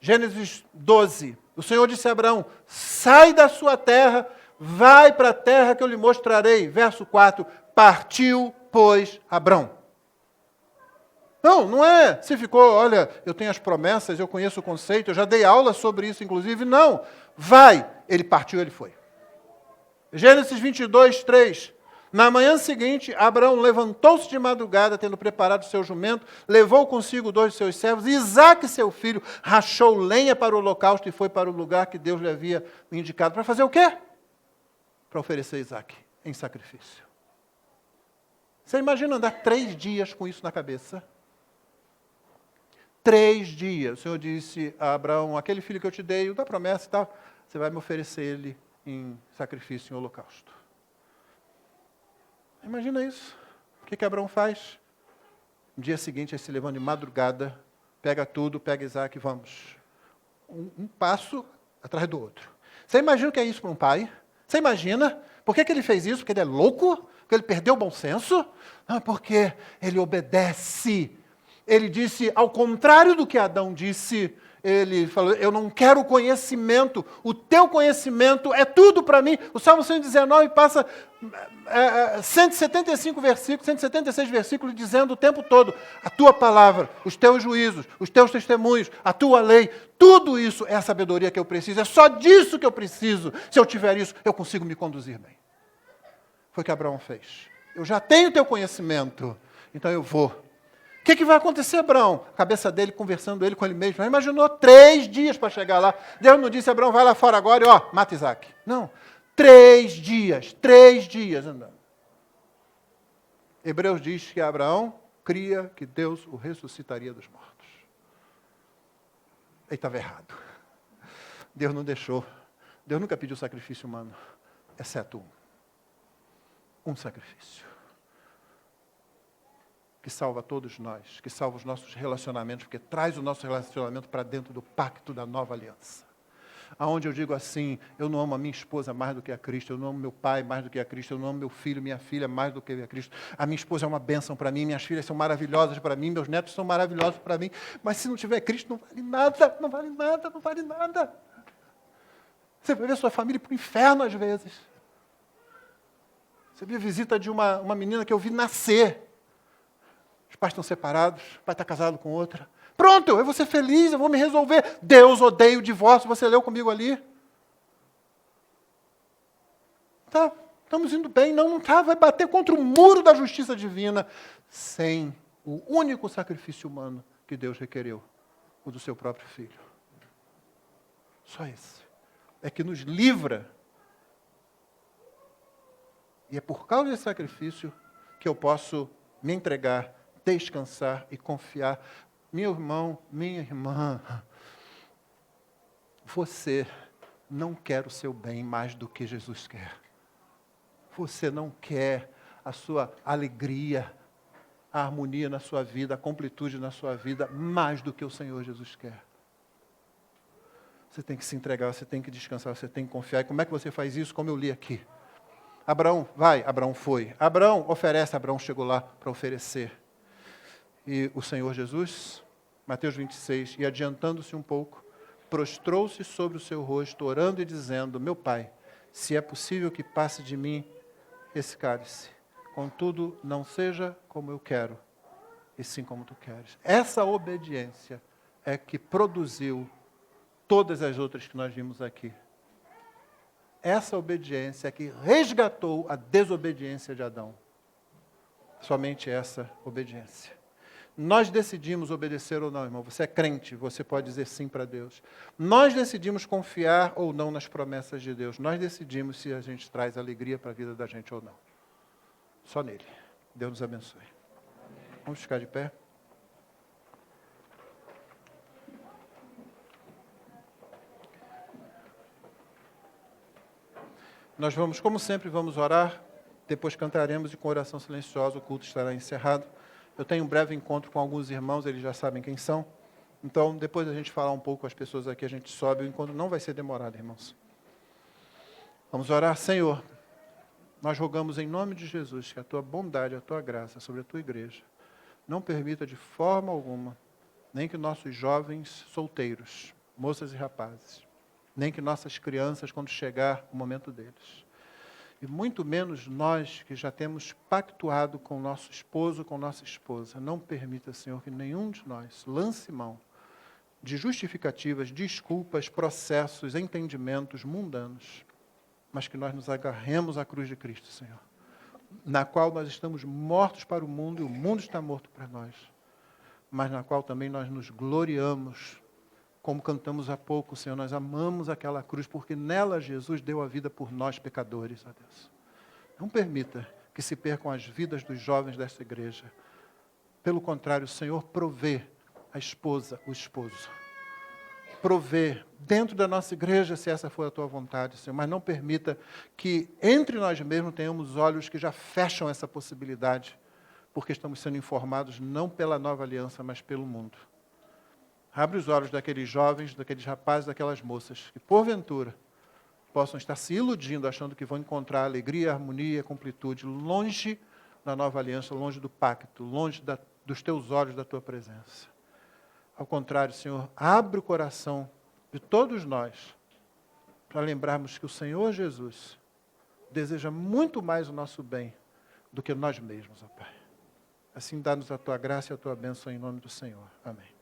Gênesis 12. O Senhor disse a Abraão: sai da sua terra, vai para a terra que eu lhe mostrarei. Verso 4. Partiu, pois, Abrão. Não é. Se ficou, olha, eu tenho as promessas, eu conheço o conceito, eu já dei aula sobre isso, inclusive. Não. Vai. Ele partiu, ele foi. Gênesis 22, 3. Na manhã seguinte, Abraão levantou-se de madrugada, tendo preparado o seu jumento, levou consigo 2 de seus servos, e Isaque, seu filho, rachou lenha para o holocausto e foi para o lugar que Deus lhe havia indicado. Para fazer o quê? Para oferecer Isaque em sacrifício. Você imagina andar 3 dias com isso na cabeça? 3 dias. O Senhor disse a Abraão: aquele filho que eu te dei, o da promessa e tal, você vai me oferecer ele em sacrifício, em holocausto. Imagina isso. O que Abraão faz? No dia seguinte, ele se levanta de madrugada, pega tudo, pega Isaque e vamos. Um passo atrás do outro. Você imagina o que é isso para um pai? Você imagina? Por que ele fez isso? Porque ele é louco? Porque ele perdeu o bom senso? Não, porque ele obedece. Ele disse, ao contrário do que Adão disse, ele falou: eu não quero conhecimento, o teu conhecimento é tudo para mim. O Salmo 119 passa 175 versículos, 176 versículos dizendo o tempo todo: a tua palavra, os teus juízos, os teus testemunhos, a tua lei, tudo isso é a sabedoria que eu preciso, é só disso que eu preciso. Se eu tiver isso, eu consigo me conduzir bem. Foi o que Abraão fez. Eu já tenho teu conhecimento, então eu vou. O que vai acontecer, Abraão? A cabeça dele, conversando ele com ele mesmo. Ele imaginou 3 dias para chegar lá. Deus não disse: Abraão, vai lá fora agora e mata Isaque. Não. 3 dias andando. Hebreus diz que Abraão cria que Deus o ressuscitaria dos mortos. Ele estava errado. Deus não deixou. Deus nunca pediu sacrifício humano, exceto um sacrifício. Que salva todos nós, que salva os nossos relacionamentos, porque traz o nosso relacionamento para dentro do pacto da nova aliança. Aonde eu digo assim: eu não amo a minha esposa mais do que a Cristo, eu não amo meu pai mais do que a Cristo, eu não amo meu filho, minha filha mais do que a Cristo. A minha esposa é uma bênção para mim, minhas filhas são maravilhosas para mim, meus netos são maravilhosos para mim, mas se não tiver Cristo não vale nada, não vale nada, não vale nada. Você vai ver sua família para o inferno às vezes. Você viu a visita de uma menina que eu vi nascer. Os pais estão separados, o pai está casado com outra. Pronto, eu vou ser feliz, eu vou me resolver. Deus odeia o divórcio, você leu comigo ali? Tá, estamos indo bem. Não está, vai bater contra o muro da justiça divina, sem o único sacrifício humano que Deus requereu, o do seu próprio filho. Só esse. É que nos livra. E é por causa desse sacrifício que eu posso me entregar, descansar e confiar. Meu irmão, minha irmã, você não quer o seu bem mais do que Jesus quer. Você não quer a sua alegria, a harmonia na sua vida, a completude na sua vida, mais do que o Senhor Jesus quer. Você tem que se entregar, você tem que descansar, você tem que confiar. E como é que você faz isso? Como eu li aqui. Abraão, vai, Abraão foi. Abraão oferece, Abraão chegou lá para oferecer. E o Senhor Jesus, Mateus 26, e adiantando-se um pouco, prostrou-se sobre o seu rosto, orando e dizendo: meu Pai, se é possível que passe de mim esse cálice, contudo, não seja como eu quero, e sim como tu queres. Essa obediência é que produziu todas as outras que nós vimos aqui. Essa obediência é que resgatou a desobediência de Adão. Somente essa obediência. Nós decidimos obedecer ou não, irmão. Você é crente, você pode dizer sim para Deus. Nós decidimos confiar ou não nas promessas de Deus. Nós decidimos se a gente traz alegria para a vida da gente ou não. Só nele. Deus nos abençoe. Vamos ficar de pé. Nós vamos, como sempre, vamos orar, depois cantaremos e com oração silenciosa o culto estará encerrado. Eu tenho um breve encontro com alguns irmãos, eles já sabem quem são. Então, depois da gente falar um pouco com as pessoas aqui, a gente sobe, o encontro não vai ser demorado, irmãos. Vamos orar. Senhor, nós rogamos em nome de Jesus que a Tua bondade, a Tua graça sobre a Tua igreja não permita de forma alguma, nem que nossos jovens solteiros, moças e rapazes, nem que nossas crianças, quando chegar o momento deles, e muito menos nós que já temos pactuado com nosso esposo, com nossa esposa, não permita, Senhor, que nenhum de nós lance mão de justificativas, desculpas, processos, entendimentos mundanos, mas que nós nos agarremos à cruz de Cristo, Senhor, na qual nós estamos mortos para o mundo e o mundo está morto para nós, mas na qual também nós nos gloriamos, como cantamos há pouco, Senhor, nós amamos aquela cruz, porque nela Jesus deu a vida por nós, pecadores, ó Deus. Não permita que se percam as vidas dos jovens desta igreja. Pelo contrário, Senhor, provê a esposa, o esposo. Provê dentro da nossa igreja, se essa for a Tua vontade, Senhor, mas não permita que entre nós mesmos tenhamos olhos que já fecham essa possibilidade, porque estamos sendo informados não pela nova aliança, mas pelo mundo. Abre os olhos daqueles jovens, daqueles rapazes, daquelas moças, que porventura possam estar se iludindo, achando que vão encontrar alegria, harmonia, completude, longe da nova aliança, longe do pacto, longe dos Teus olhos, da Tua presença. Ao contrário, Senhor, abre o coração de todos nós, para lembrarmos que o Senhor Jesus deseja muito mais o nosso bem do que nós mesmos, ó Pai. Assim, dá-nos a Tua graça e a Tua bênção em nome do Senhor. Amém.